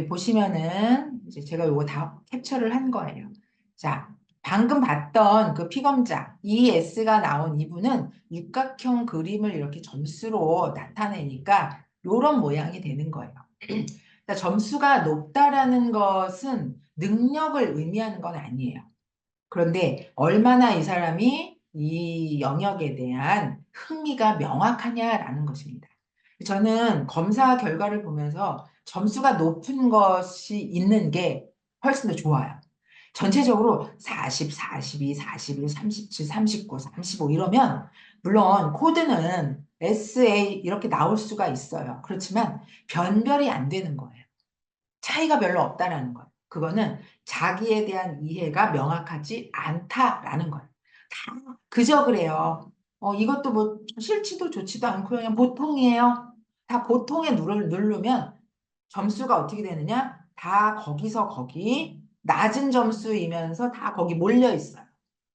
보시면은 이제 제가 요거 다 캡처를 한 거예요. 자, 방금 봤던 그 피검자 ES가 나온 이분은 육각형 그림을 이렇게 점수로 나타내니까 요런 모양이 되는 거예요. 자, 점수가 높다라는 것은 능력을 의미하는 건 아니에요. 그런데 얼마나 이 사람이 이 영역에 대한 흥미가 명확하냐라는 것입니다. 저는 검사 결과를 보면서 점수가 높은 것이 있는 게 훨씬 더 좋아요. 전체적으로 40, 42, 41, 37, 39, 35 이러면 물론 코드는 SA 이렇게 나올 수가 있어요. 그렇지만 변별이 안 되는 거예요. 차이가 별로 없다라는 거예요. 그거는 자기에 대한 이해가 명확하지 않다라는 거예요. 다 그저 그래요. 이것도 뭐 싫지도 좋지도 않고 그냥 보통이에요. 다 보통에 누르면 점수가 어떻게 되느냐? 다 거기서 거기 낮은 점수이면서 다 거기 몰려 있어요.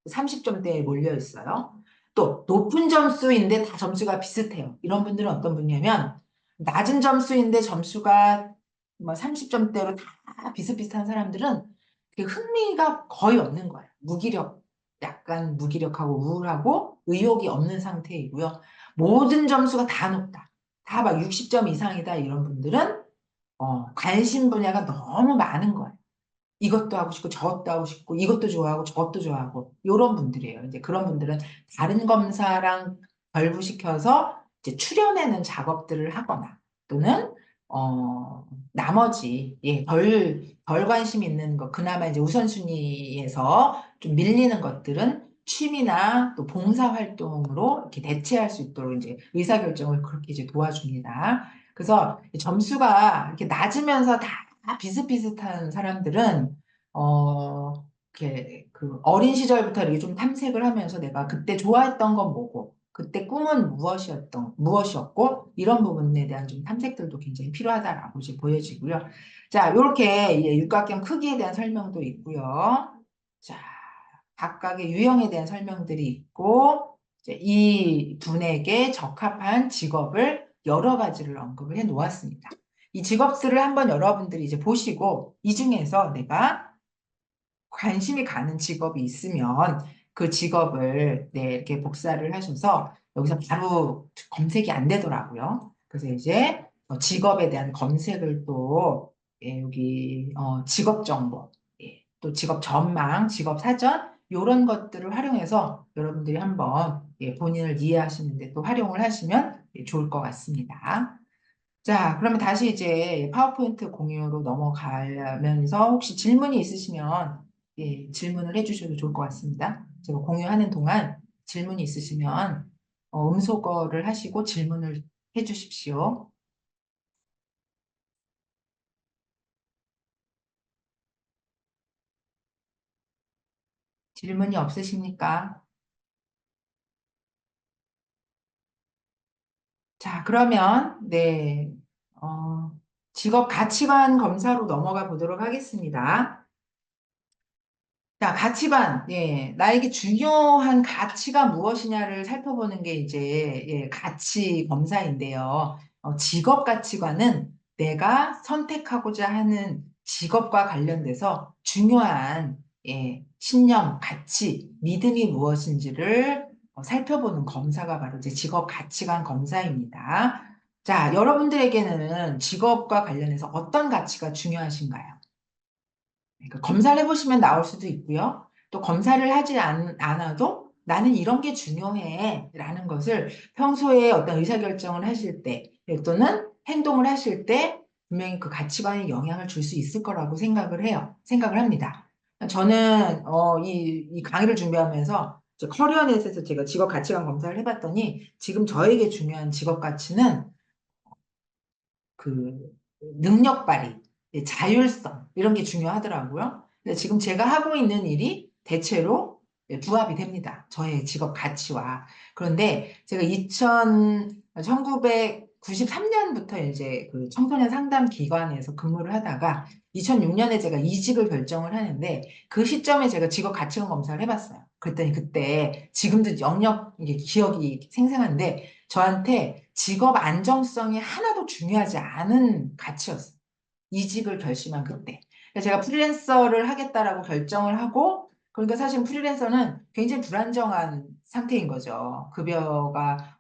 30점대에 몰려 있어요. 또 높은 점수인데 다 점수가 비슷해요. 이런 분들은 어떤 분이냐면 낮은 점수인데 점수가 뭐 30점대로 다 비슷비슷한 사람들은 그 흥미가 거의 없는 거예요. 약간 무기력하고 우울하고 의욕이 없는 상태이고요. 모든 점수가 다 높다. 다 막 60점 이상이다 이런 분들은 관심 분야가 너무 많은 거예요. 이것도 하고 싶고 저것도 하고 싶고 이것도 좋아하고 저것도 좋아하고 이런 분들이에요. 이제 그런 분들은 다른 검사랑 결부시켜서 이제 추려내는 작업들을 하거나 또는 나머지 덜 관심 있는 거 그나마 이제 우선순위에서 좀 밀리는 것들은 취미나 또 봉사 활동으로 이렇게 대체할 수 있도록 이제 의사결정을 그렇게 이제 도와줍니다. 그래서 점수가 이렇게 낮으면서 다 비슷비슷한 사람들은 이렇게 그 어린 시절부터 이렇게 좀 탐색을 하면서 내가 그때 좋아했던 건 뭐고, 그때 꿈은 무엇이었고, 이런 부분에 대한 좀 탐색들도 굉장히 필요하다라고 이제 보여지고요. 자, 요렇게 육각형 크기에 대한 설명도 있고요. 자, 각각의 유형에 대한 설명들이 있고, 이제 이 분에게 적합한 직업을 여러 가지를 언급을 해 놓았습니다. 이 직업들을 한번 여러분들이 이제 보시고, 이 중에서 내가 관심이 가는 직업이 있으면 그 직업을 이렇게 복사를 하셔서 여기서 바로 검색이 안 되더라고요. 그래서 이제 직업에 대한 검색을 또 여기 직업 정보, 또 직업 전망, 직업 사전 이런 것들을 활용해서 여러분들이 한번 본인을 이해하시는데 또 활용을 하시면 좋을 것 같습니다. 자, 그러면 다시 이제 파워포인트 공유로 넘어가면서 혹시 질문이 있으시면 질문을 해주셔도 좋을 것 같습니다. 제가 공유하는 동안 질문이 있으시면 음소거를 하시고 질문을 해주십시오. 질문이 없으십니까? 자, 그러면 어, 직업 가치관 검사로 넘어가 보도록 하겠습니다. 자, 가치관, 나에게 중요한 가치가 무엇이냐를 살펴보는 게 이제, 가치 검사인데요. 직업 가치관은 내가 선택하고자 하는 직업과 관련돼서 중요한, 신념, 가치, 믿음이 무엇인지를 살펴보는 검사가 바로 이제 직업 가치관 검사입니다. 자, 여러분들에게는 직업과 관련해서 어떤 가치가 중요하신가요? 그러니까 검사를 해보시면 나올 수도 있고요. 또 검사를 하지 않아도 나는 이런 게 중요해 라는 것을 평소에 어떤 의사결정을 하실 때 또는 행동을 하실 때 분명히 그 가치관에 영향을 줄 수 있을 거라고 생각을 합니다. 저는 이 강의를 준비하면서 커리어넷에서 제가 직업 가치관 검사를 해봤더니 지금 저에게 중요한 직업 가치는 그 능력 발휘, 자율성 이런 게 중요하더라고요. 근데 지금 제가 하고 있는 일이 대체로 부합이 됩니다. 저의 직업 가치와. 그런데 제가 1993년부터 이제 그 청소년 상담 기관에서 근무를 하다가 2006년에 제가 이직을 결정을 하는데 그 시점에 제가 직업 가치관 검사를 해봤어요. 그랬더니 그때 지금도 영역 이게 기억이 생생한데 저한테 직업 안정성이 하나도 중요하지 않은 가치였어요. 이직을 결심한 그때. 그래서 제가 프리랜서를 하겠다라고 결정을 하고, 그러니까 사실 프리랜서는 굉장히 불안정한 상태인 거죠. 급여가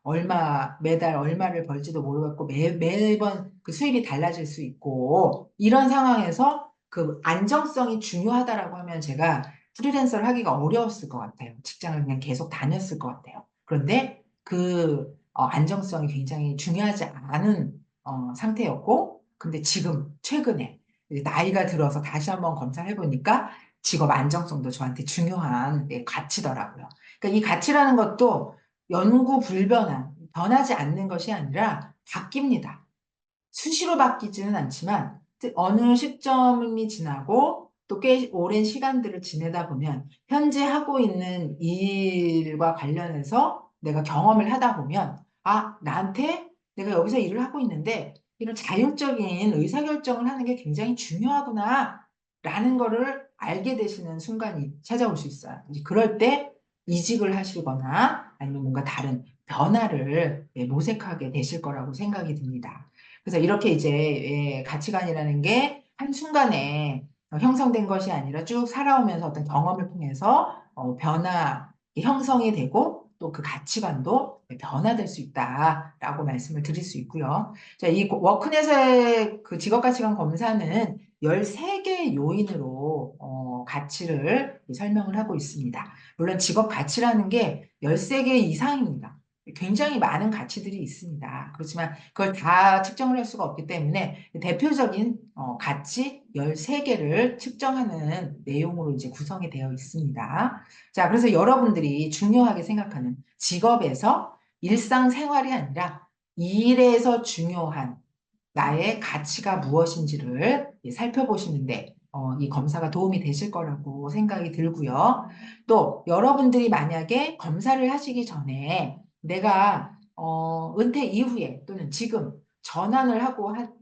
매달 얼마를 벌지도 모르겠고, 매번 그 수입이 달라질 수 있고, 이런 상황에서 그 안정성이 중요하다라고 하면 제가 프리랜서를 하기가 어려웠을 것 같아요. 직장을 그냥 계속 다녔을 것 같아요. 그런데 그 안정성이 굉장히 중요하지 않은 상태였고, 근데 지금 최근에 이제 나이가 들어서 다시 한번 검사해 보니까 직업 안정성도 저한테 중요한 가치더라고요. 그러니까 이 가치라는 것도 연구 불변한, 변하지 않는 것이 아니라 바뀝니다. 수시로 바뀌지는 않지만 어느 시점이 지나고 또 꽤 오랜 시간들을 지내다 보면 현재 하고 있는 일과 관련해서 내가 경험을 하다 보면 나한테 내가 여기서 일을 하고 있는데 이런 자율적인 의사결정을 하는 게 굉장히 중요하구나 라는 거를 알게 되시는 순간이 찾아올 수 있어요. 이제 그럴 때 이직을 하시거나 아니면 뭔가 다른 변화를 모색하게 되실 거라고 생각이 듭니다. 그래서 이렇게 이제 가치관이라는 게 한순간에 형성된 것이 아니라 쭉 살아오면서 어떤 경험을 통해서 형성이 되고 또 그 가치관도 변화될 수 있다라고 말씀을 드릴 수 있고요. 자, 이 워크넷의 그 직업 가치관 검사는 13개의 요인으로 가치를 설명을 하고 있습니다. 물론 직업 가치라는 게 13개 이상입니다. 굉장히 많은 가치들이 있습니다. 그렇지만 그걸 다 측정을 할 수가 없기 때문에 대표적인 가치 13개를 측정하는 내용으로 이제 구성이 되어 있습니다. 자, 그래서 여러분들이 중요하게 생각하는 직업에서 일상생활이 아니라 일에서 중요한 나의 가치가 무엇인지를 살펴보시는데 이 검사가 도움이 되실 거라고 생각이 들고요. 또 여러분들이 만약에 검사를 하시기 전에 내가 은퇴 이후에 또는 지금 전환을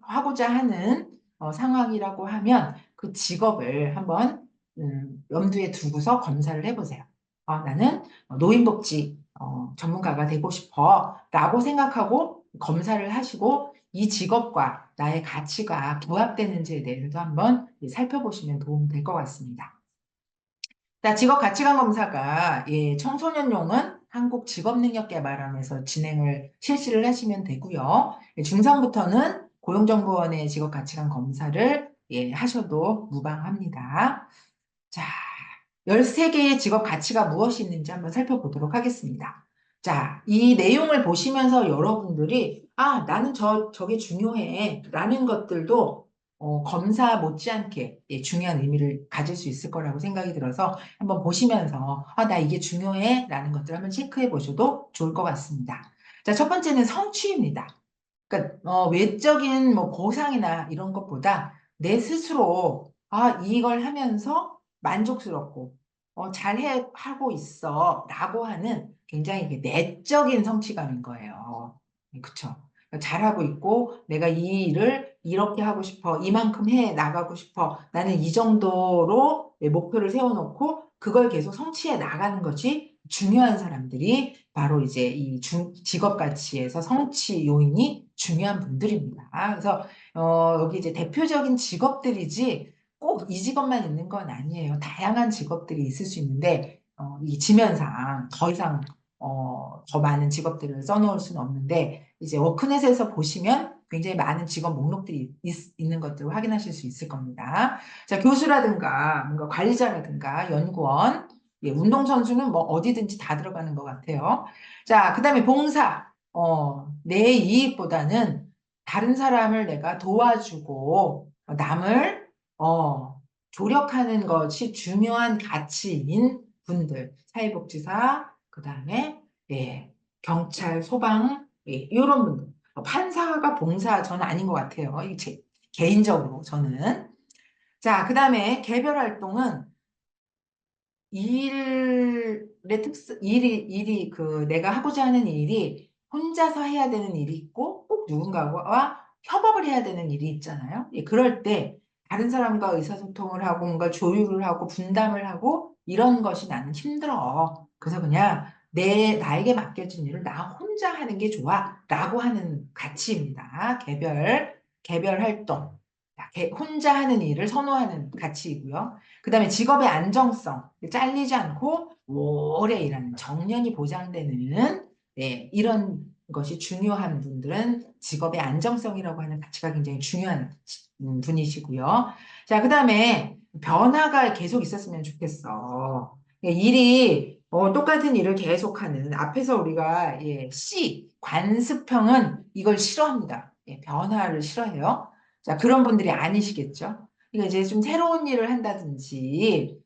하고자 하는 상황이라고 하면 그 직업을 한번 염두에 두고서 검사를 해보세요. 나는 노인복지 전문가가 되고 싶어 라고 생각하고 검사를 하시고 이 직업과 나의 가치가 부합되는지에 대해서도 한번 살펴보시면 도움이 될 것 같습니다. 자, 직업 가치관 검사가 청소년용은 한국직업능력개발원에서 실시를 하시면 되고요. 중상부터는 고용정보원의 직업 가치관 검사를 하셔도 무방합니다. 자, 13개의 직업 가치가 무엇이 있는지 한번 살펴보도록 하겠습니다. 자, 이 내용을 보시면서 여러분들이, 나는 저게 중요해. 라는 것들도 검사 못지않게 중요한 의미를 가질 수 있을 거라고 생각이 들어서 한번 보시면서, 나 이게 중요해. 라는 것들을 한번 체크해 보셔도 좋을 것 같습니다. 자, 첫 번째는 성취입니다. 그러니까 외적인 뭐 보상이나 이런 것보다 내 스스로 이걸 하면서 만족스럽고 하고 있어 라고 하는 굉장히 이게 내적인 성취감인 거예요. 그쵸? 그러니까 잘하고 있고 내가 이 일을 이렇게 하고 싶어 이만큼 해 나가고 싶어 나는 이 정도로 목표를 세워놓고 그걸 계속 성취해 나가는 것이 중요한 사람들이 바로 이제 이 직업 가치에서 성취 요인이 중요한 분들입니다. 그래서 여기 이제 대표적인 직업들이지 꼭 이 직업만 있는 건 아니에요. 다양한 직업들이 있을 수 있는데 이 지면상 더 이상 더 많은 직업들을 써놓을 수는 없는데 이제 워크넷에서 보시면 굉장히 많은 직업 목록들이 있는 것들을 확인하실 수 있을 겁니다. 자, 교수라든가 뭔가 관리자라든가 연구원, 운동선수는 뭐 어디든지 다 들어가는 것 같아요. 자, 그 다음에 봉사. 내 이익보다는 다른 사람을 내가 도와주고 남을 조력하는 것이 중요한 가치인 분들. 사회복지사, 그 다음에 경찰, 소방, 이런 분들. 판사가 봉사 저는 아닌 것 같아요. 이게 개인적으로 저는. 자, 그 다음에 개별 활동은 일이 내가 하고자 하는 일이 혼자서 해야 되는 일이 있고 꼭 누군가와 협업을 해야 되는 일이 있잖아요. 그럴 때 다른 사람과 의사소통을 하고 뭔가 조율을 하고 분담을 하고 이런 것이 나는 힘들어. 그래서 그냥 나에게 맡겨진 일을 나 혼자 하는 게 좋아. 라고 하는 가치입니다. 개별 활동. 혼자 하는 일을 선호하는 가치이고요. 그 다음에 직업의 안정성, 잘리지 않고 오래 일하는 정년이 보장되는 이런 것이 중요한 분들은 직업의 안정성이라고 하는 가치가 굉장히 중요한 분이시고요. 자, 그 다음에 변화가 계속 있었으면 좋겠어. 일이 똑같은 일을 계속하는 앞에서 우리가 관습형은 이걸 싫어합니다. 변화를 싫어해요. 자, 그런 분들이 아니시겠죠? 그러니까 이제 좀 새로운 일을 한다든지,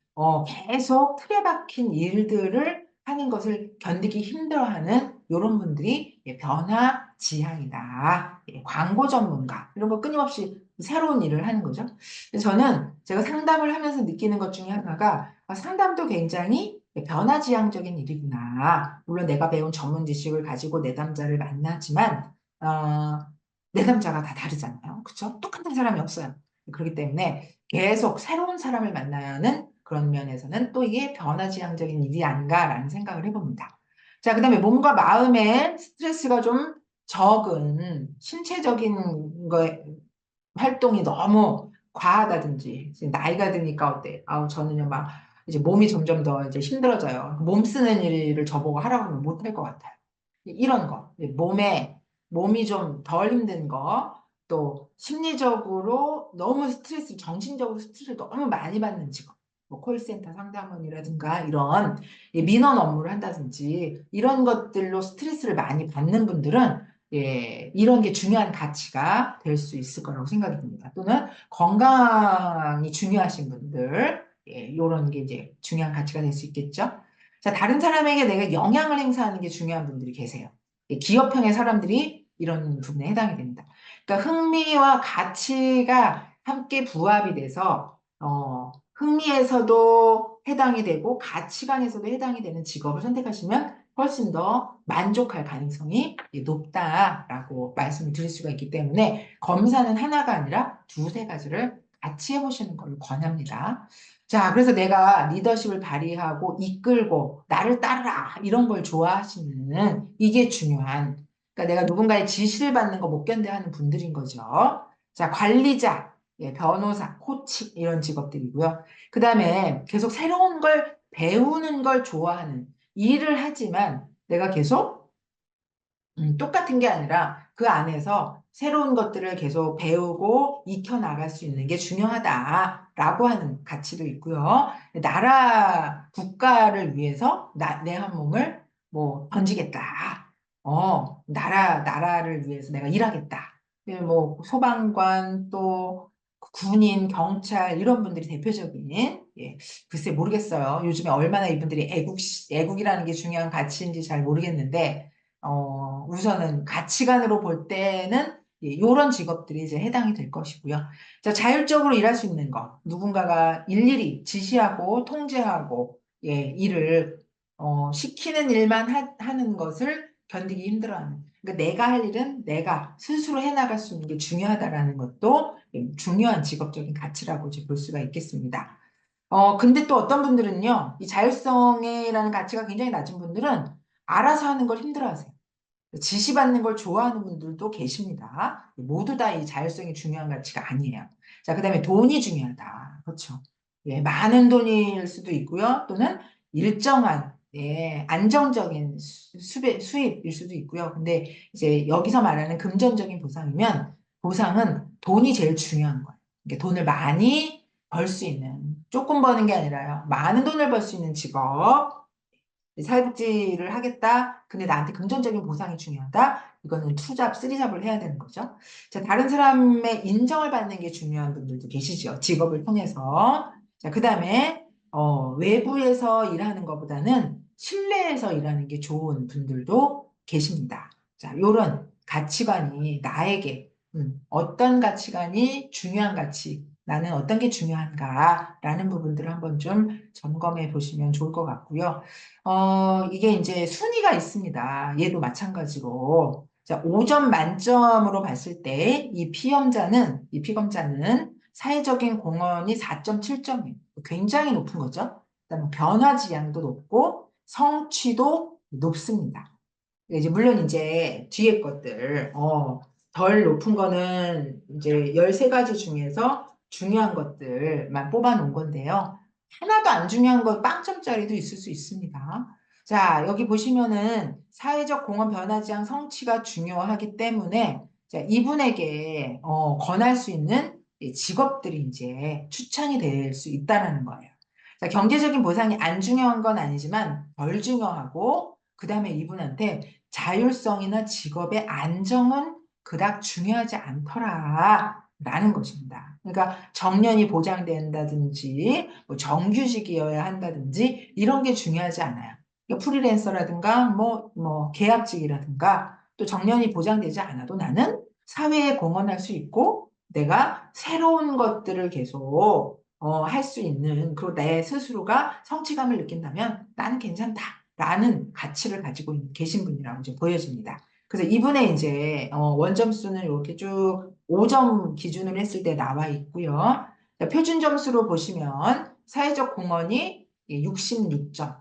계속 틀에 박힌 일들을 하는 것을 견디기 힘들어하는 이런 분들이 변화 지향이다. 광고 전문가. 이런 거 끊임없이 새로운 일을 하는 거죠. 그래서 저는 제가 상담을 하면서 느끼는 것 중에 하나가 상담도 굉장히 변화 지향적인 일이구나. 물론 내가 배운 전문 지식을 가지고 내담자를 만나지만, 내담자가 다 다르잖아요. 그쵸? 똑같은 사람이 없어요. 그렇기 때문에 계속 새로운 사람을 만나야 하는 그런 면에서는 또 이게 변화지향적인 일이 아닌가라는 생각을 해봅니다. 자, 그 다음에 몸과 마음의 스트레스가 좀 적은 신체적인 거 활동이 너무 과하다든지 이제 나이가 드니까 어때? 아우 저는요 막 이제 몸이 점점 더 이제 힘들어져요. 몸 쓰는 일을 저보고 하라고 하면 못 할 것 같아요. 이런 거 몸이 좀 덜 힘든 거, 또 심리적으로 너무 스트레스, 정신적으로 스트레스를 너무 많이 받는 직업. 뭐 콜센터 상담원이라든가 이런 민원 업무를 한다든지 이런 것들로 스트레스를 많이 받는 분들은 이런 게 중요한 가치가 될 수 있을 거라고 생각이 듭니다. 또는 건강이 중요하신 분들, 이런 게 이제 중요한 가치가 될 수 있겠죠. 자, 다른 사람에게 내가 영향을 행사하는 게 중요한 분들이 계세요. 기업형의 사람들이 이런 부분에 해당이 됩니다. 그러니까 흥미와 가치가 함께 부합이 돼서, 흥미에서도 해당이 되고 가치관에서도 해당이 되는 직업을 선택하시면 훨씬 더 만족할 가능성이 높다라고 말씀을 드릴 수가 있기 때문에 검사는 하나가 아니라 두세 가지를 같이 해보시는 걸 권합니다. 자, 그래서 내가 리더십을 발휘하고 이끌고 나를 따르라 이런 걸 좋아하시는 이게 중요한, 그러니까 내가 누군가의 지시를 받는 거 못 견뎌 하는 분들인 거죠. 자, 관리자, 변호사, 코치 이런 직업들이고요. 그 다음에 계속 새로운 걸 배우는 걸 좋아하는 일을 하지만 내가 계속 똑같은 게 아니라 그 안에서 새로운 것들을 계속 배우고 익혀나갈 수 있는 게 중요하다라고 하는 가치도 있고요. 나라, 국가를 위해서 내 한 몸을 뭐 던지겠다. 나라를 위해서 내가 일하겠다. 뭐 소방관 또 군인, 경찰 이런 분들이 대표적인 글쎄 모르겠어요. 요즘에 얼마나 이분들이 애국이라는 게 중요한 가치인지 잘 모르겠는데 우선은 가치관으로 볼 때는 이런 직업들이 이제 해당이 될 것이고요. 자, 자율적으로 일할 수 있는 것. 누군가가 일일이 지시하고 통제하고 일을 시키는 일만 하는 것을 견디기 힘들어하는. 그러니까 내가 할 일은 내가 스스로 해나갈 수 있는 게 중요하다라는 것도 중요한 직업적인 가치라고 이제 볼 수가 있겠습니다. 근데 또 어떤 분들은요, 이 자율성이라는 가치가 굉장히 낮은 분들은 알아서 하는 걸 힘들어하세요. 지시받는 걸 좋아하는 분들도 계십니다. 모두 다 이 자율성이 중요한 가치가 아니에요. 자, 그다음에 돈이 중요하다. 그렇죠. 많은 돈일 수도 있고요. 또는 일정한, 안정적인 수입일 수도 있고요. 근데 이제 여기서 말하는 금전적인 보상이면 보상은 돈이 제일 중요한 거예요. 그러니까 돈을 많이 벌 수 있는, 조금 버는 게 아니라요. 많은 돈을 벌 수 있는 직업, 사회복지를 하겠다. 근데 나한테 금전적인 보상이 중요하다. 이거는 투잡, 쓰리잡을 해야 되는 거죠. 자, 다른 사람의 인정을 받는 게 중요한 분들도 계시죠. 직업을 통해서. 자, 그 다음에, 외부에서 일하는 것보다는 실내에서 일하는 게 좋은 분들도 계십니다. 자, 요런 가치관이 나에게, 어떤 가치관이 중요한 가치, 나는 어떤 게 중요한가라는 부분들을 한번 좀 점검해 보시면 좋을 것 같고요. 이게 이제 순위가 있습니다. 얘도 마찬가지로. 자, 5점 만점으로 봤을 때 이 피검자는 사회적인 공헌이 4.7점이에요. 굉장히 높은 거죠. 그다음에 변화 지향도 높고 성취도 높습니다. 이제 물론 이제 뒤에 것들, 덜 높은 거는 이제 13가지 중에서 중요한 것들만 뽑아 놓은 건데요. 하나도 안 중요한 거 빵점짜리도 있을 수 있습니다. 자, 여기 보시면은 사회적 공헌 변화 지향 성취가 중요하기 때문에 자, 이분에게 권할 수 있는 직업들이 이제 추천이 될 수 있다는 거예요. 자, 경제적인 보상이 안 중요한 건 아니지만 덜 중요하고 그다음에 이분한테 자율성이나 직업의 안정은 그닥 중요하지 않더라라는 것입니다. 그러니까 정년이 보장된다든지 뭐 정규직이어야 한다든지 이런 게 중요하지 않아요. 그러니까 프리랜서라든가 뭐 계약직이라든가 또 정년이 보장되지 않아도 나는 사회에 공헌할 수 있고 내가 새로운 것들을 계속 할 수 있는 그리고 내 스스로가 성취감을 느낀다면 나는 괜찮다라는 가치를 가지고 계신 분이라고 이제 보여집니다. 그래서 이분의 이제 원점수는 이렇게 쭉 5점 기준으로 했을 때 나와 있고요. 자, 표준 점수로 보시면 사회적 공헌이 66점.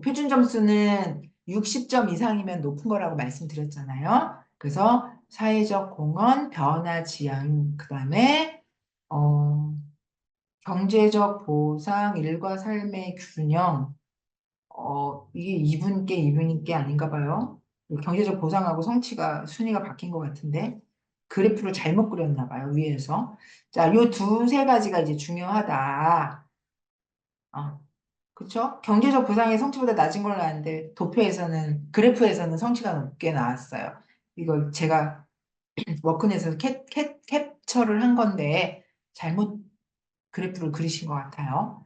표준 점수는 60점 이상이면 높은 거라고 말씀드렸잖아요. 그래서 사회적 공헌, 변화 지향, 그 다음에 경제적 보상, 일과 삶의 균형, 이게 이분께 아닌가 봐요. 경제적 보상하고 성취가 순위가 바뀐 것 같은데 그래프를 잘못 그렸나 봐요, 위에서. 자, 요 두세 가지가 이제 중요하다. 어, 그쵸? 경제적 보상이 성취보다 낮은 걸로 아는데 그래프에서는 성취가 높게 나왔어요. 이걸 제가 워크넷에서 캡처를 한 건데 잘못 그래프를 그리신 것 같아요.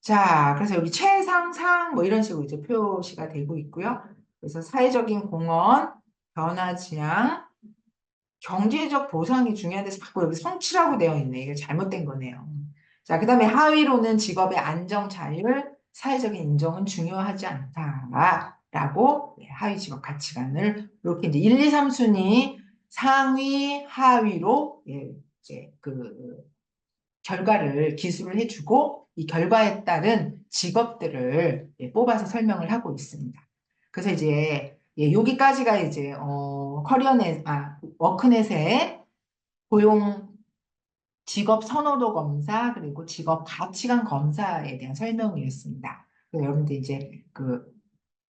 자, 그래서 여기 최상, 상, 뭐 이런 식으로 이제 표시가 되고 있고요. 그래서 사회적인 공헌, 변화 지향, 경제적 보상이 중요한데 자꾸 여기 성취라고 되어 있네. 이게 잘못된 거네요. 자, 그 다음에 하위로는 직업의 안정, 자율, 사회적인 인정은 중요하지 않다라고 하위 직업 가치관을 이렇게 이제 1, 2, 3순위 상위, 하위로 이제 그 결과를 기술을 해주고 이 결과에 따른 직업들을 뽑아서 설명을 하고 있습니다. 그래서 이제 여기까지가 이제 워크넷의 고용 직업 선호도 검사 그리고 직업 가치관 검사에 대한 설명이었습니다. 그래서 여러분들 이제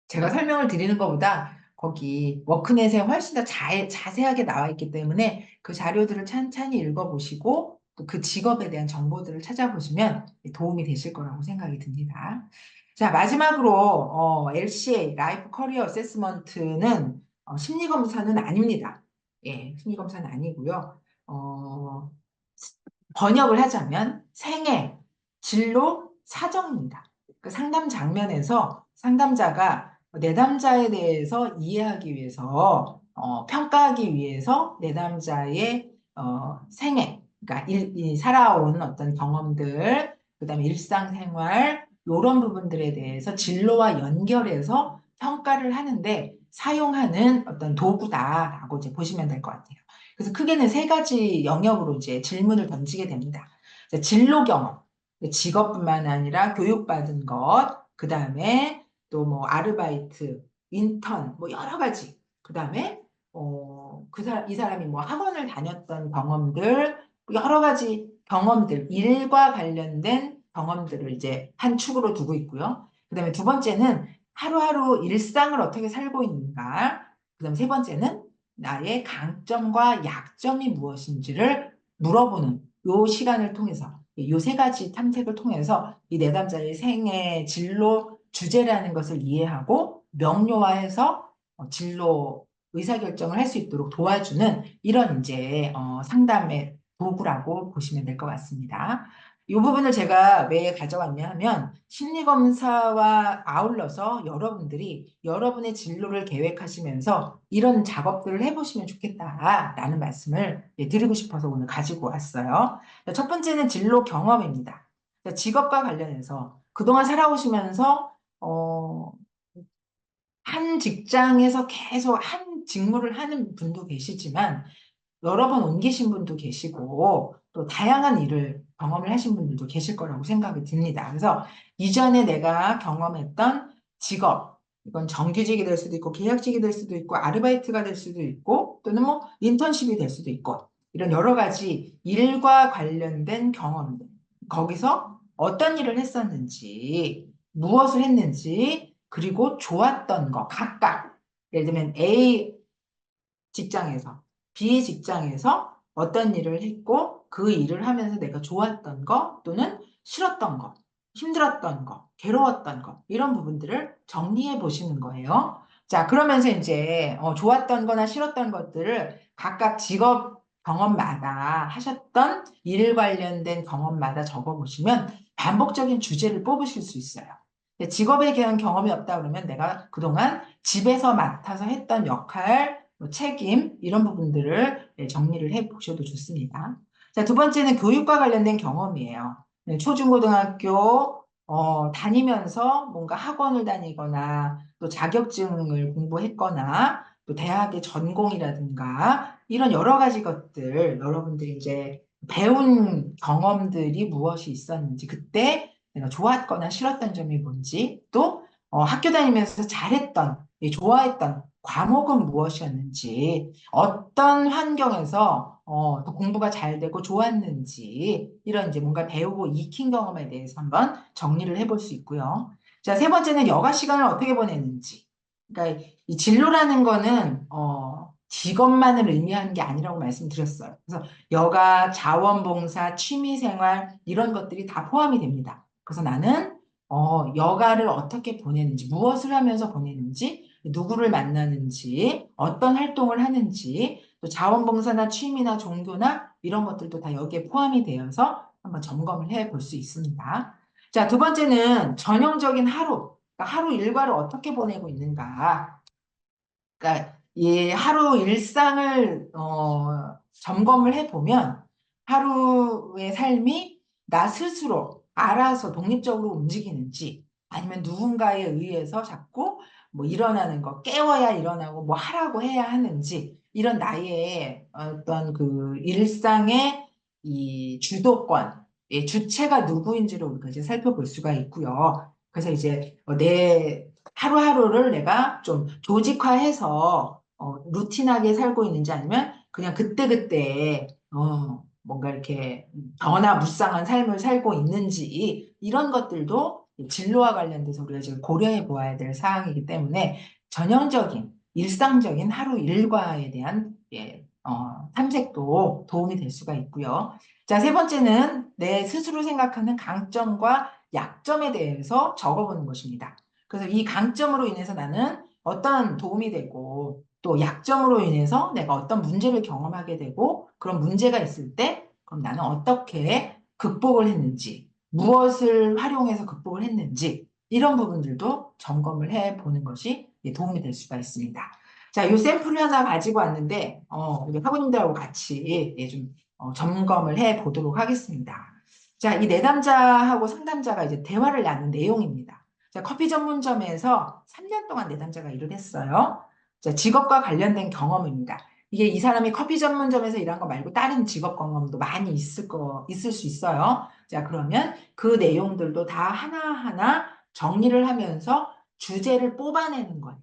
제가 설명을 드리는 것보다 거기 워크넷에 훨씬 더 자세하게 나와 있기 때문에 그 자료들을 찬찬히 읽어보시고 또 그 직업에 대한 정보들을 찾아보시면 도움이 되실 거라고 생각이 듭니다. 자, 마지막으로 LCA, 라이프 커리어 어세스먼트는 심리검사는 아닙니다. 예, 심리검사는 아니고요. 어, 번역을 하자면 생애, 진로, 사정입니다. 그 상담 장면에서 상담자가 내담자에 대해서 이해하기 위해서 평가하기 위해서 내담자의 생애, 그러니까 살아온 어떤 경험들, 그다음에 일상생활 이런 부분들에 대해서 진로와 연결해서 평가를 하는데 사용하는 어떤 도구다라고 이제 보시면 될 것 같아요. 그래서 크게는 세 가지 영역으로 이제 질문을 던지게 됩니다. 진로 경험, 직업뿐만 아니라 교육받은 것, 그 다음에 또 뭐 아르바이트, 인턴, 뭐 여러 가지. 그 다음에 이 사람이 뭐 학원을 다녔던 경험들, 여러 가지 경험들, 일과 관련된 경험들을 이제 한 축으로 두고 있고요. 그 다음에 두 번째는 하루하루 일상을 어떻게 살고 있는가. 그 다음에 세 번째는 나의 강점과 약점이 무엇인지를 물어보는 요 시간을 통해서 요 세 가지 탐색을 통해서 이 내담자의 생애 진로 주제라는 것을 이해하고 명료화해서 진로 의사결정을 할 수 있도록 도와주는 이런 이제 상담의 도구라고 보시면 될 것 같습니다. 이 부분을 제가 왜 가져왔냐 하면 심리검사와 아울러서 여러분들이 여러분의 진로를 계획하시면서 이런 작업들을 해보시면 좋겠다라는 말씀을 드리고 싶어서 오늘 가지고 왔어요. 첫 번째는 진로 경험입니다. 직업과 관련해서 그동안 살아오시면서 한 직장에서 계속 한 직무를 하는 분도 계시지만 여러 번 옮기신 분도 계시고 또 다양한 일을 경험을 하신 분들도 계실 거라고 생각이 듭니다. 그래서 이전에 내가 경험했던 직업, 이건 정규직이 될 수도 있고 계약직이 될 수도 있고 아르바이트가 될 수도 있고 또는 뭐 인턴십이 될 수도 있고 이런 여러 가지 일과 관련된 경험들 거기서 어떤 일을 했었는지 무엇을 했는지 그리고 좋았던 거 각각 예를 들면 A 직장에서 B 직장에서 어떤 일을 했고 그 일을 하면서 내가 좋았던 거 또는 싫었던 거, 힘들었던 거, 괴로웠던 거 이런 부분들을 정리해 보시는 거예요. 자, 그러면서 이제 좋았던 거나 싫었던 것들을 각각 직업 경험마다 하셨던 일 관련된 경험마다 적어 보시면 반복적인 주제를 뽑으실 수 있어요. 직업에 대한 경험이 없다 그러면 내가 그동안 집에서 맡아서 했던 역할, 뭐 책임 이런 부분들을 정리를 해 보셔도 좋습니다. 자, 두 번째는 교육과 관련된 경험이에요. 초중고등학교 다니면서 뭔가 학원을 다니거나 또 자격증을 공부했거나 또 대학의 전공이라든가 이런 여러 가지 것들 여러분들이 이제 배운 경험들이 무엇이 있었는지 그때 내가 좋았거나 싫었던 점이 뭔지 또 학교 다니면서 잘했던 좋아했던 과목은 무엇이었는지, 어떤 환경에서 더 공부가 잘 되고 좋았는지, 이런 이제 뭔가 배우고 익힌 경험에 대해서 한번 정리를 해볼 수 있고요. 자, 세 번째는 여가 시간을 어떻게 보내는지. 그러니까 이 진로라는 거는 직업만을 의미하는 게 아니라고 말씀드렸어요. 그래서 여가, 자원봉사, 취미생활 이런 것들이 다 포함이 됩니다. 그래서 나는 여가를 어떻게 보내는지, 무엇을 하면서 보내는지, 누구를 만나는지, 어떤 활동을 하는지, 또 자원봉사나 취미나 종교나 이런 것들도 다 여기에 포함이 되어서 한번 점검을 해 볼 수 있습니다. 자, 두 번째는 전형적인 하루, 그러니까 하루 일과를 어떻게 보내고 있는가. 그러니까 이 하루 일상을 점검을 해보면 하루의 삶이 나 스스로 알아서 독립적으로 움직이는지 아니면 누군가에 의해서 자꾸 뭐 일어나는 거 깨워야 일어나고 뭐 하라고 해야 하는지 이런 나의 어떤 그 일상의 이 주도권, 이 주체가 누구인지를 우리가 이제 살펴볼 수가 있고요. 그래서 이제 내 하루하루를 내가 좀 조직화해서 루틴하게 살고 있는지 아니면 그냥 그때그때 뭔가 이렇게 변화무쌍한 삶을 살고 있는지 이런 것들도 진로와 관련돼서 우리가 지금 고려해 보아야 될 사항이기 때문에 전형적인 일상적인 하루 일과에 대한 탐색도 도움이 될 수가 있고요. 자, 세 번째는 내 스스로 생각하는 강점과 약점에 대해서 적어보는 것입니다. 그래서 이 강점으로 인해서 나는 어떤 도움이 되고 또 약점으로 인해서 내가 어떤 문제를 경험하게 되고 그런 문제가 있을 때 그럼 나는 어떻게 극복을 했는지 무엇을 활용해서 극복을 했는지 이런 부분들도 점검을 해 보는 것이 도움이 될 수가 있습니다. 자, 이 샘플을 하나 가지고 왔는데 우리 학우님들하고 같이 좀 점검을 해 보도록 하겠습니다. 자, 이 내담자하고 상담자가 이제 대화를 나눈 내용입니다. 자, 커피 전문점에서 3년 동안 내담자가 일을 했어요. 자, 직업과 관련된 경험입니다. 이게 이 사람이 커피 전문점에서 일한 거 말고 다른 직업 경험도 많이 있을 수 있어요. 자, 그러면 그 내용들도 다 하나하나 정리를 하면서 주제를 뽑아내는 거예요.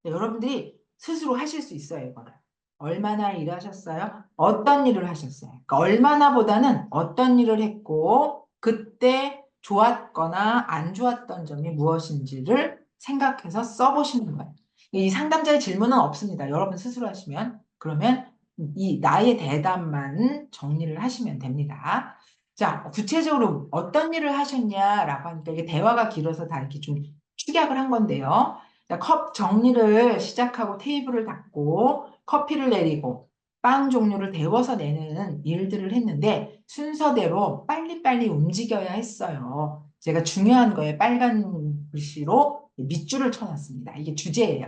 자, 여러분들이 스스로 하실 수 있어요, 이거를. 얼마나 일하셨어요? 어떤 일을 하셨어요? 그러니까 얼마나보다는 어떤 일을 했고, 그때 좋았거나 안 좋았던 점이 무엇인지를 생각해서 써보시는 거예요. 이 상담자의 질문은 없습니다. 여러분 스스로 하시면. 그러면 이 나의 대답만 정리를 하시면 됩니다. 자, 구체적으로 어떤 일을 하셨냐라고 하니까 이게 대화가 길어서 다 이렇게 좀 축약을 한 건데요. 자, 컵 정리를 시작하고 테이블을 닦고 커피를 내리고 빵 종류를 데워서 내는 일들을 했는데 순서대로 빨리빨리 움직여야 했어요. 제가 중요한 거에 빨간 글씨로 밑줄을 쳐놨습니다. 이게 주제예요.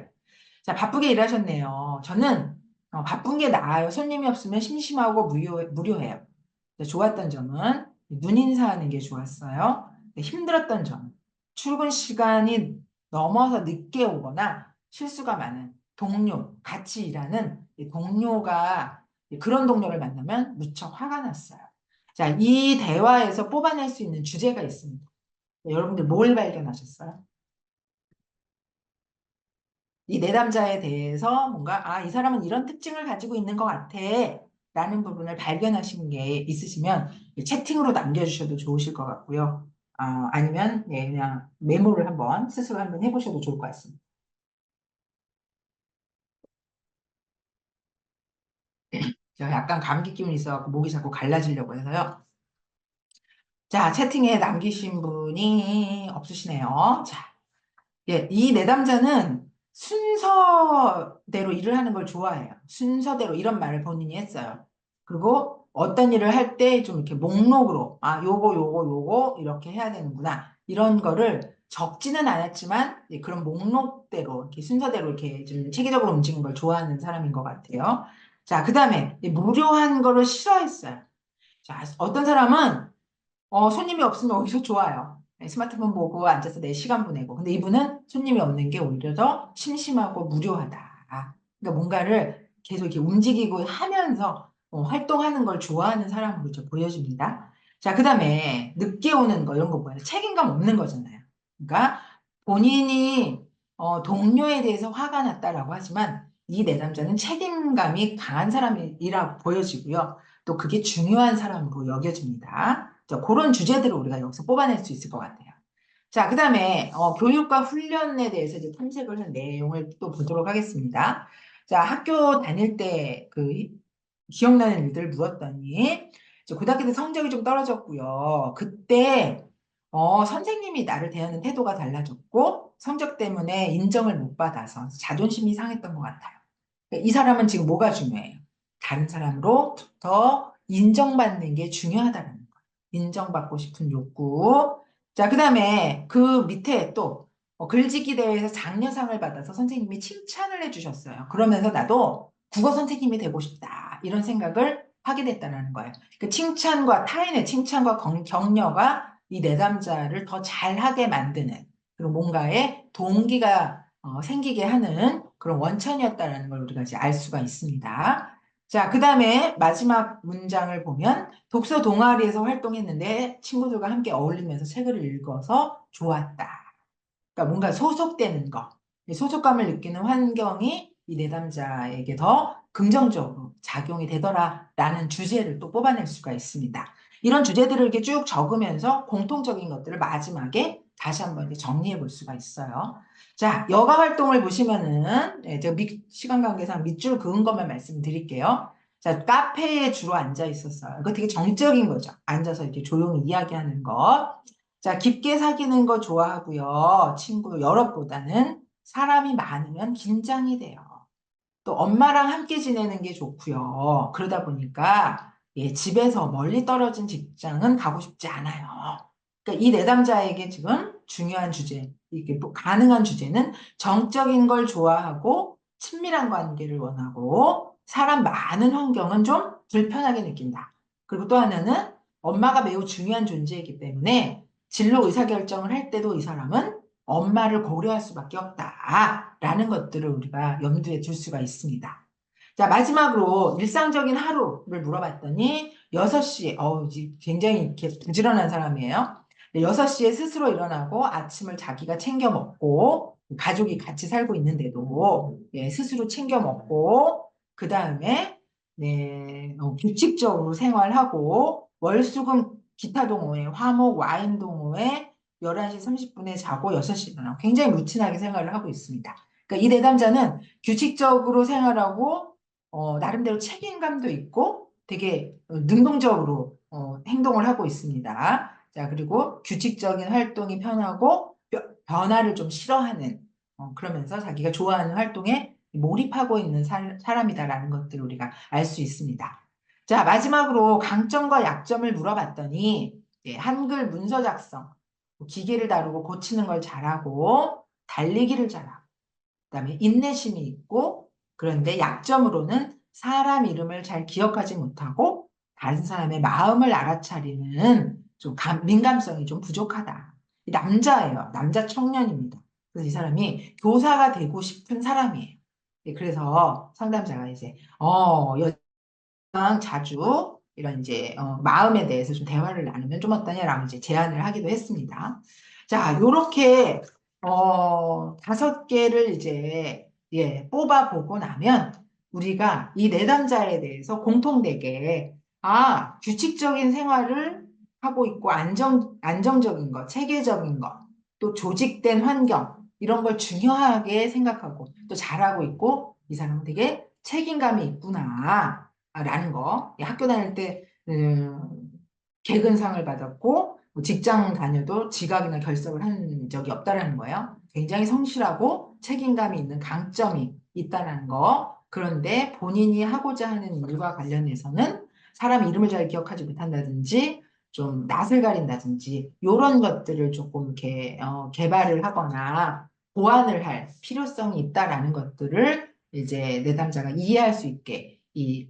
자, 바쁘게 일하셨네요. 저는 바쁜 게 나아요. 손님이 없으면 심심하고 무료해요. 좋았던 점은 눈인사하는 게 좋았어요. 힘들었던 점, 출근 시간이 넘어서 늦게 오거나 실수가 많은 동료, 같이 일하는 이 동료가 그런 동료를 만나면 무척 화가 났어요. 자, 이 대화에서 뽑아낼 수 있는 주제가 있습니다. 여러분들 뭘 발견하셨어요? 이 내담자에 대해서 뭔가, 아, 이 사람은 이런 특징을 가지고 있는 것 같아. 라는 부분을 발견하신 게 있으시면 채팅으로 남겨주셔도 좋으실 것 같고요. 아니면 그냥 메모를 한번 스스로 한번 해보셔도 좋을 것 같습니다. 제가 약간 감기 기운이 있어서 목이 자꾸 갈라지려고 해서요. 자, 채팅에 남기신 분이 없으시네요. 자, 이 내담자는 순서대로 일을 하는 걸 좋아해요. 순서대로 이런 말을 본인이 했어요. 그리고 어떤 일을 할 때 좀 이렇게 목록으로, 요거 이렇게 해야 되는구나. 이런 거를 적지는 않았지만 그런 목록대로, 이렇게 순서대로 이렇게 좀 체계적으로 움직이는 걸 좋아하는 사람인 것 같아요. 자, 그 다음에 무료한 거를 싫어했어요. 자, 어떤 사람은 손님이 없으면 오히려 좋아요. 네, 스마트폰 보고 앉아서 내 시간 보내고. 근데 이분은 손님이 없는 게 오히려 더 심심하고 무료하다. 그러니까 뭔가를 계속 이렇게 움직이고 하면서 활동하는 걸 좋아하는 사람으로 좀 보여집니다. 자, 그 다음에 늦게 오는 거, 이런 거 뭐예요? 책임감 없는 거잖아요. 그러니까 본인이 동료에 대해서 화가 났다라고 하지만 이 내담자는 책임감이 강한 사람이라 보여지고요. 또 그게 중요한 사람으로 여겨집니다. 자, 그런 주제들을 우리가 여기서 뽑아낼 수 있을 것 같아요. 자, 그 다음에 교육과 훈련에 대해서 이제 탐색을 한 내용을 또 보도록 하겠습니다. 자, 학교 다닐 때 기억나는 일들을 물었더니 이제 고등학교 때 성적이 좀 떨어졌고요. 그때 선생님이 나를 대하는 태도가 달라졌고 성적 때문에 인정을 못 받아서 자존심이 상했던 것 같아요. 그러니까 이 사람은 지금 뭐가 중요해요? 다른 사람으로부터 인정받는 게 중요하다는 거예요. 인정받고 싶은 욕구. 자, 그 다음에 그 밑에 또 글짓기 대회에서 장려상을 받아서 선생님이 칭찬을 해주셨어요. 그러면서 나도 국어 선생님이 되고 싶다. 이런 생각을 하게 됐다는 거예요. 그 칭찬과 타인의 칭찬과 격려가 이 내담자를 더 잘하게 만드는 그리고 뭔가의 동기가 생기게 하는 그런 원천이었다는 걸 우리가 이제 알 수가 있습니다. 자, 그 다음에 마지막 문장을 보면 독서 동아리에서 활동했는데 친구들과 함께 어울리면서 책을 읽어서 좋았다. 그러니까 뭔가 소속되는 거, 소속감을 느끼는 환경이 이 내담자에게 더 긍정적으로 작용이 되더라라는 주제를 또 뽑아낼 수가 있습니다. 이런 주제들을 이렇게 쭉 적으면서 공통적인 것들을 마지막에 다시 한번 이제 정리해 볼 수가 있어요. 자, 여가 활동을 보시면은 제가 시간 관계상 밑줄 그은 것만 말씀드릴게요. 자, 카페에 주로 앉아 있었어요. 이거 되게 정적인 거죠. 앉아서 이렇게 조용히 이야기하는 것. 자, 깊게 사귀는 거 좋아하고요. 친구 여럿보다는 사람이 많으면 긴장이 돼요. 또 엄마랑 함께 지내는 게 좋고요. 그러다 보니까 집에서 멀리 떨어진 직장은 가고 싶지 않아요. 그러니까 이 내담자에게 지금 중요한 주제, 이게 가능한 주제는 정적인 걸 좋아하고 친밀한 관계를 원하고 사람 많은 환경은 좀 불편하게 느낀다. 그리고 또 하나는 엄마가 매우 중요한 존재이기 때문에 진로 의사결정을 할 때도 이 사람은 엄마를 고려할 수밖에 없다라는 것들을 우리가 염두에 둘 수가 있습니다. 자, 마지막으로 일상적인 하루를 물어봤더니 6시, 굉장히 이렇게 부지런한 사람이에요. 6시에 스스로 일어나고 아침을 자기가 챙겨 먹고 가족이 같이 살고 있는데도 스스로 챙겨 먹고 그 다음에 규칙적으로 생활하고 월수금 기타 동호회, 화목 와인 동호회 11시 30분에 자고 6시 일어나고 굉장히 루틴하게 생활을 하고 있습니다. 그러니까 이 내담자는 규칙적으로 생활하고 나름대로 책임감도 있고 되게 능동적으로 행동을 하고 있습니다. 자, 그리고 규칙적인 활동이 편하고 변화를 좀 싫어하는 그러면서 자기가 좋아하는 활동에 몰입하고 있는 사람이다라는 것들을 우리가 알 수 있습니다. 자, 마지막으로 강점과 약점을 물어봤더니 한글 문서 작성, 기계를 다루고 고치는 걸 잘하고 달리기를 잘하고 그다음에 인내심이 있고 그런데 약점으로는 사람 이름을 잘 기억하지 못하고 다른 사람의 마음을 알아차리는 좀 민감성이 좀 부족하다. 남자예요. 남자 청년입니다. 그래서 이 사람이 교사가 되고 싶은 사람이에요. 그래서 상담자가 이제 자주 이런 이제 마음에 대해서 좀 대화를 나누면 좀 어떠냐라고 이제 제안을 하기도 했습니다. 자, 요렇게 5개를 이제 뽑아 보고 나면 우리가 이 내담자에 대해서 공통되게 규칙적인 생활을 하고 있고 안정적인 것, 체계적인 것, 또 조직된 환경 이런 걸 중요하게 생각하고 또 잘하고 있고 이 사람은 되게 책임감이 있구나. 라는 거. 학교 다닐 때 개근상을 받았고 뭐 직장 다녀도 지각이나 결석을 한 적이 없다라는 거예요. 굉장히 성실하고 책임감이 있는 강점이 있다는 거. 그런데 본인이 하고자 하는 일과 관련해서는 사람 이름을 잘 기억하지 못한다든지 좀 낯을 가린다든지 이런 것들을 조금 이렇게 개발을 하거나 보완을 할 필요성이 있다라는 것들을 이제 내담자가 이해할 수 있게 이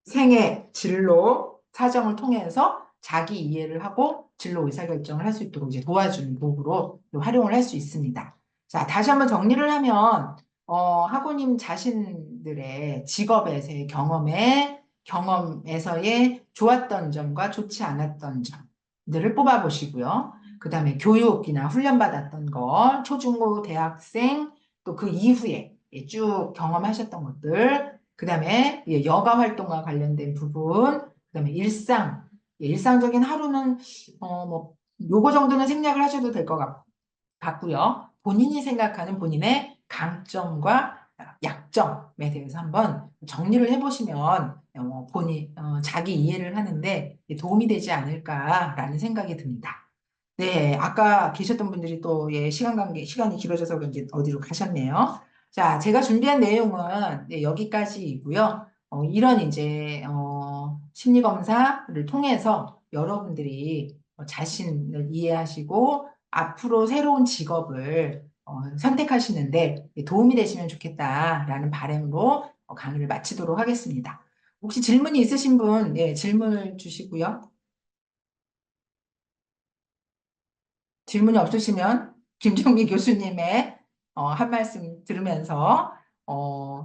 생애 진로 사정을 통해서 자기 이해를 하고 진로 의사결정을 할 수 있도록 이제 도와주는 도구로 활용을 할 수 있습니다. 자, 다시 한번 정리를 하면 학우님 자신들의 직업에서의 경험에서의 좋았던 점과 좋지 않았던 점들을 뽑아보시고요. 그다음에 교육이나 훈련받았던 거, 초중고 대학생, 또 그 이후에 쭉 경험하셨던 것들, 그다음에 여가 활동과 관련된 부분, 그다음에 일상적인 하루는 뭐 요거 정도는 생략을 하셔도 될 것 같고요. 본인이 생각하는 본인의 강점과 약점에 대해서 한번 정리를 해보시면 자기 이해를 하는데 도움이 되지 않을까라는 생각이 듭니다. 네, 아까 계셨던 분들이 또 시간이 길어져서 그런지 어디로 가셨네요. 자, 제가 준비한 내용은 여기까지이고요. 이런 이제 심리 검사를 통해서 여러분들이 자신을 이해하시고 앞으로 새로운 직업을 선택하시는데 도움이 되시면 좋겠다라는 바람으로 강의를 마치도록 하겠습니다. 혹시 질문이 있으신 분, 질문을 주시고요. 질문이 없으시면 김정미 교수님의 한 말씀 들으면서 어,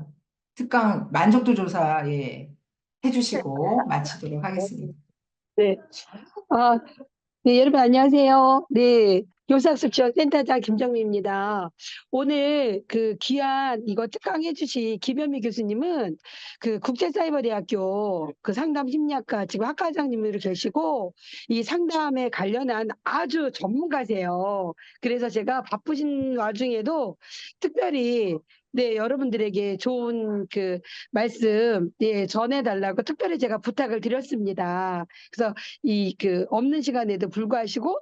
특강 만족도 조사 해주시고 마치도록 하겠습니다. 네. 아, 네, 여러분 안녕하세요. 네, 교사학습 지원센터장 김정미입니다. 오늘 그 귀한 이거 특강해 주신 김현미 교수님은 그 국제사이버대학교 그 상담 심리학과 지금 학과장님으로 계시고 이 상담에 관련한 아주 전문가세요. 그래서 제가 바쁘신 와중에도 특별히 네, 여러분들에게 좋은 그 말씀 전해달라고 특별히 제가 부탁을 드렸습니다. 그래서 이 그 없는 시간에도 불구하시고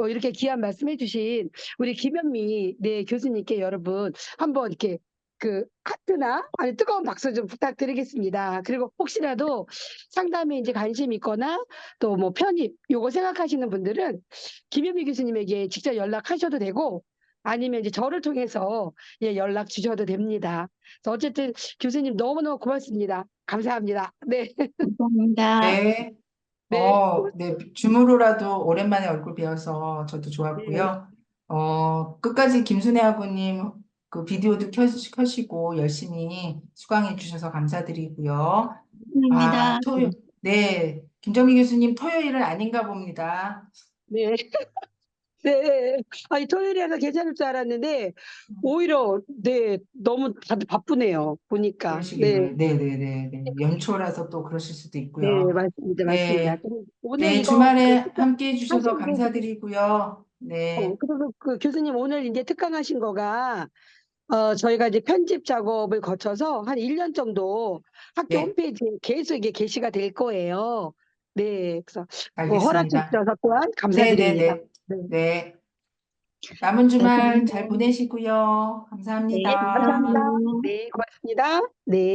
이렇게 귀한 말씀해 주신 우리 김현미 교수님께 여러분 한번 이렇게 그 하트나 아니 뜨거운 박수 좀 부탁드리겠습니다. 그리고 혹시라도 상담에 이제 관심 있거나 또 뭐 편입 요거 생각하시는 분들은 김현미 교수님에게 직접 연락하셔도 되고 아니면 이제 저를 통해서 연락 주셔도 됩니다. 그래서 어쨌든 교수님 너무너무 고맙습니다. 감사합니다. 네. 감사합니다. 네, 네. 네, 줌으로라도 오랜만에 얼굴 뵈어서 저도 네. 좋았고요. 끝까지 김순애 학우님 그 비디오도 켜시고 열심히 수강해 주셔서 감사드리고요. 아, 감사합니다. 네, 김정미 교수님 토요일은 아닌가 봅니다. 네. 네. 아니, 토요일이라서 괜찮을 줄 알았는데, 오히려, 네, 너무 다들 바쁘네요. 보니까. 네. 그러시기를. 네네네. 연초라서 또 그러실 수도 네, 있고요. 맞습니다. 맞습니다. 네. 그럼 오늘 네, 이거, 주말에 함께 해주셔서 하신 게, 감사드리고요. 네. 그리고 그 교수님 오늘 이제 특강하신 거가, 저희가 이제 편집 작업을 거쳐서 한 1년 정도 학교 네, 홈페이지에 계속 이게 게시가 될 거예요. 네. 그래서 허락해 알겠습니다. 주셔서 또한 감사드립니다. 네네네. 네. 네. 남은 주말 감사합니다. 잘 보내시고요. 네, 감사합니다. 감사합니다. 감사합니다. 네, 고맙습니다. 네.